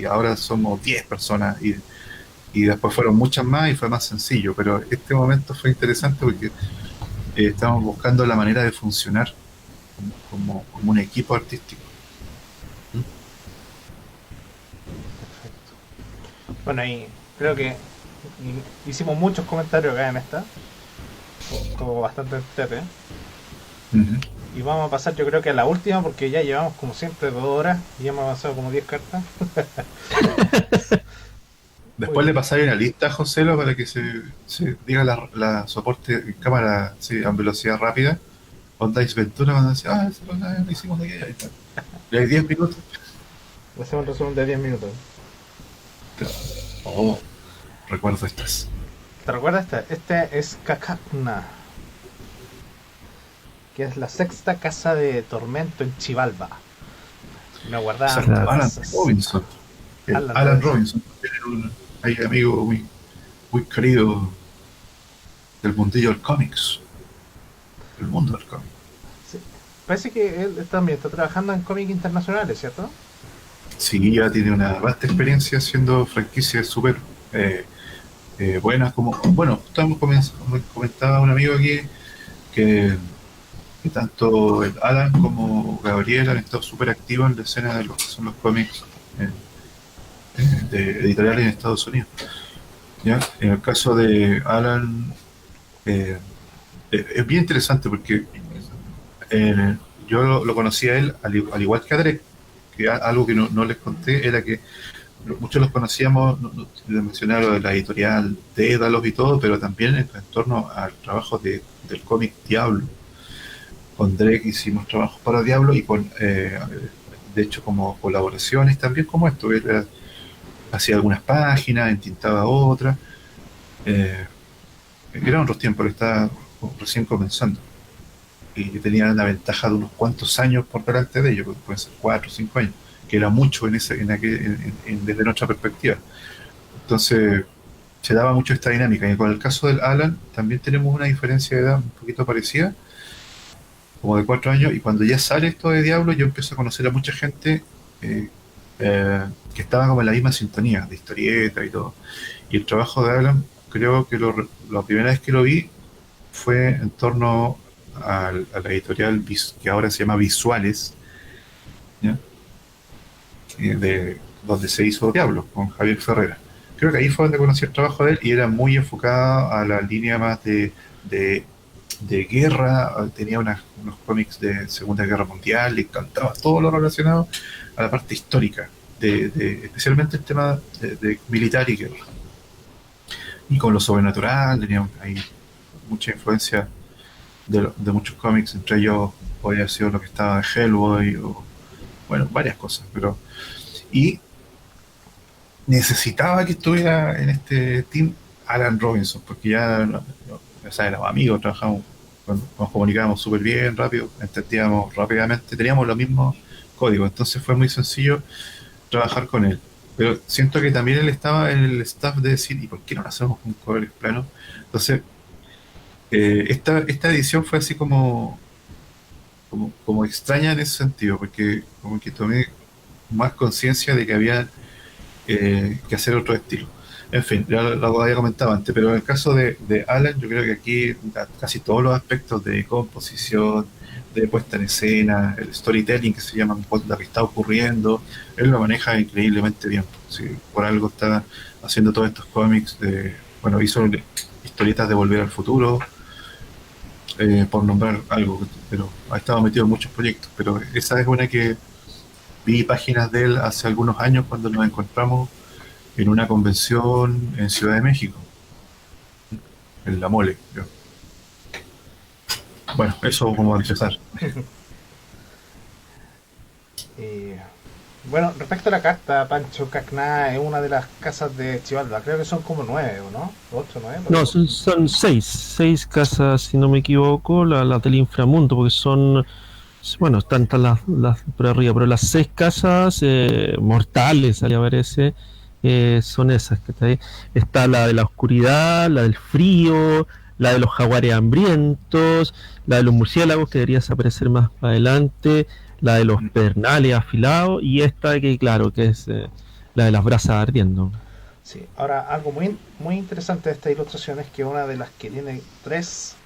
ahora somos 10 personas y después fueron muchas más y fue más sencillo, pero este momento fue interesante porque estamos buscando la manera de funcionar como un equipo artístico. Bueno, ahí creo que hicimos muchos comentarios acá en esta. Todo bastante entretenido. Y vamos a pasar, yo creo que a la última, porque ya llevamos como siempre 2 horas y ya hemos avanzado como 10 cartas. Después le pasáis una lista a Joselo para que se diga la soporte en cámara, sí, a velocidad rápida. Onda Ace Ventura cuando decía, eso lo hicimos de aquí, ahí está. Y hay 10 minutos. Hacemos un resumen de 10 minutos. Oh, recuerdo estas. ¿Te recuerdas esta? Este es Cacacna, que es la 6ª casa de tormento en Chivalba. Me guardaban Alan cosas. Robinson. El Alan Alan Robinson. Robinson, era un ahí amigo muy querido del mundillo del cómics, del mundo del cómic. Sí. Parece que él también está trabajando en cómics internacionales, ¿cierto? Sí, ya tiene una vasta experiencia haciendo franquicias súper eh, buenas, como, bueno, comentaba un amigo aquí que, que tanto el Alan como Gabriel han estado súper activos en la escena de lo que son los cómics eh, de editoriales en Estados Unidos. ¿Ya? En el caso de Alan, eh, es bien interesante porque yo lo conocí a él al igual que a Drake, que algo que no les conté era que muchos los conocíamos, les mencioné lo de la editorial Dédalos y todo, pero también en torno al trabajo del cómic Diablo. Con Drake hicimos trabajos para Diablo y de hecho, como colaboraciones también como esto. Él hacía algunas páginas, entintaba otras. Eh, Eran otros tiempos, él estaba recién comenzando. Y tenía la ventaja de unos cuantos años por delante de ellos, pueden ser 4 o 5 años, que era mucho desde nuestra perspectiva. Entonces, se daba mucho esta dinámica. Y con el caso del Alan, también tenemos una diferencia de edad un poquito parecida, como de 4 años, y cuando ya sale esto de Diablo, yo empiezo a conocer a mucha gente eh, que estaba como en la misma sintonía, de historieta y todo. Y el trabajo de Alan, creo que la primera vez que lo vi fue en torno a la editorial que ahora se llama Visuales, ¿ya? Donde se hizo Diablo, con Javier Ferrera. Creo que ahí fue donde conocí el trabajo de él y era muy enfocado a la línea más de, de guerra. Tenía unos cómics de Segunda Guerra Mundial, le encantaba todo lo relacionado a la parte histórica, especialmente el tema de militar y guerra. Y con lo sobrenatural, tenía ahí mucha influencia de muchos cómics, entre ellos podría haber sido lo que estaba de Hellboy, o bueno, varias cosas, pero y necesitaba que estuviera en este team Alan Robinson, porque ya sabes, éramos amigos, trabajamos, nos comunicábamos súper bien, rápido, entendíamos rápidamente, teníamos los mismos códigos, entonces fue muy sencillo trabajar con él. Pero siento que también él estaba en el staff de decir, ¿y por qué no lo hacemos con código plano? Entonces, esta edición fue así como extraña en ese sentido, porque como que tomé más conciencia de que había que hacer otro estilo. En fin, ya lo había comentado antes, pero en el caso de Alan, yo creo que aquí casi todos los aspectos de composición, de puesta en escena, el storytelling que se llama, lo que está ocurriendo, él lo maneja increíblemente bien. Sí, por algo está haciendo todos estos cómics bueno, hizo historietas de Volver al Futuro, por nombrar algo, pero ha estado metido en muchos proyectos, pero esa es una que vi páginas de él hace algunos años cuando nos encontramos en una convención en Ciudad de México, en La Mole. Bueno, eso como a empezar. Y, bueno, respecto a la carta, Pancho Cacná es una de las casas de Chivalba. Creo que son como 9, ¿o no? 8, 9. No, son seis casas, si no me equivoco, las del inframundo, porque son, bueno, están las por arriba, pero las 6 casas mortales, a parece, son esas que está ahí. Está la de la oscuridad, la del frío, la de los jaguares hambrientos, la de los murciélagos, que debería aparecer más adelante, la de los pedernales afilados, y esta que, claro, que es la de las brasas ardiendo. Sí, ahora algo muy interesante de esta ilustración es que una de las que tiene 3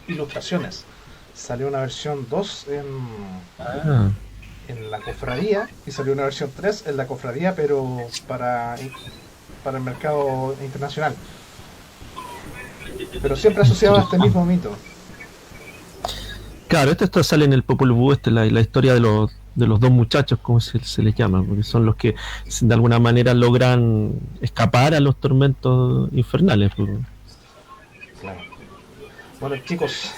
ilustraciones salió una versión 2 Ah, en la cofradía y salió una versión 3 en la cofradía, pero para el mercado internacional. Pero siempre asociado a este mismo mito. claro, esto sale en el Popol Vuh, la historia de los dos muchachos, como se les llama, porque son los que de alguna manera logran escapar a los tormentos infernales. Pues. Claro. Bueno, chicos,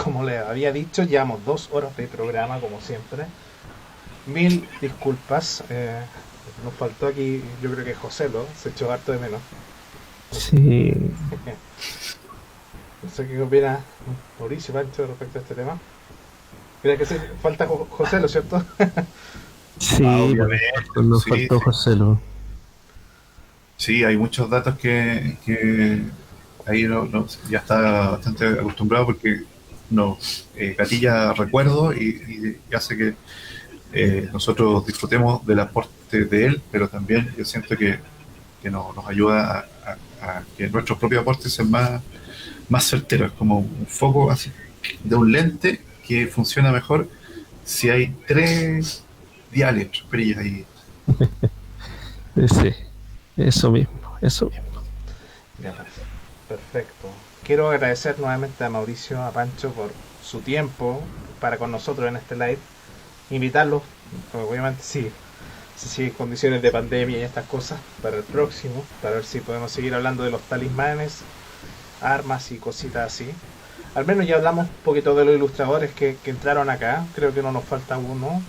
como les había dicho, llevamos 2 horas de programa, como siempre. Mil disculpas. Nos faltó aquí, yo creo que José se echó harto de menos. Sí, No sé qué opina Mauricio Pancho respecto a este tema. Mira que falta José, ¿cierto? Sí, obviamente. nos Sí, faltó sí. José Lu. Sí, hay muchos datos que ahí ya está bastante acostumbrado porque nos gatilla recuerdo y hace que nosotros disfrutemos del aporte de él, pero también yo siento que nos ayuda a que nuestros propios aportes sean más certeros, como un foco así de un lente que funciona mejor si hay tres diales, tres perillas ahí. Sí, eso mismo, eso mismo. Ya, perfecto. Quiero agradecer nuevamente a Mauricio, a Pancho por su tiempo para con nosotros en este live. Invitarlos, obviamente sí, si sigue condiciones de pandemia y estas cosas, para el próximo, para ver si podemos seguir hablando de los talismanes, armas y cositas así. Al menos ya hablamos un poquito de los ilustradores que entraron acá. Creo que no nos falta uno.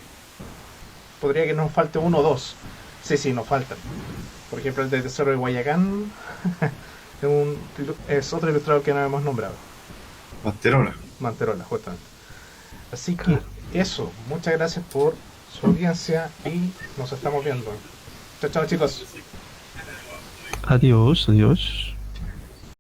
Podría que nos falte uno o dos. Sí, sí, nos faltan. Por ejemplo, el de Tesoro de Guayacán es otro ilustrador que no hemos nombrado. Manterola. Manterola, justamente. Así que eso, muchas gracias por su audiencia y nos estamos viendo. Chao, chao chicos. Adiós, adiós.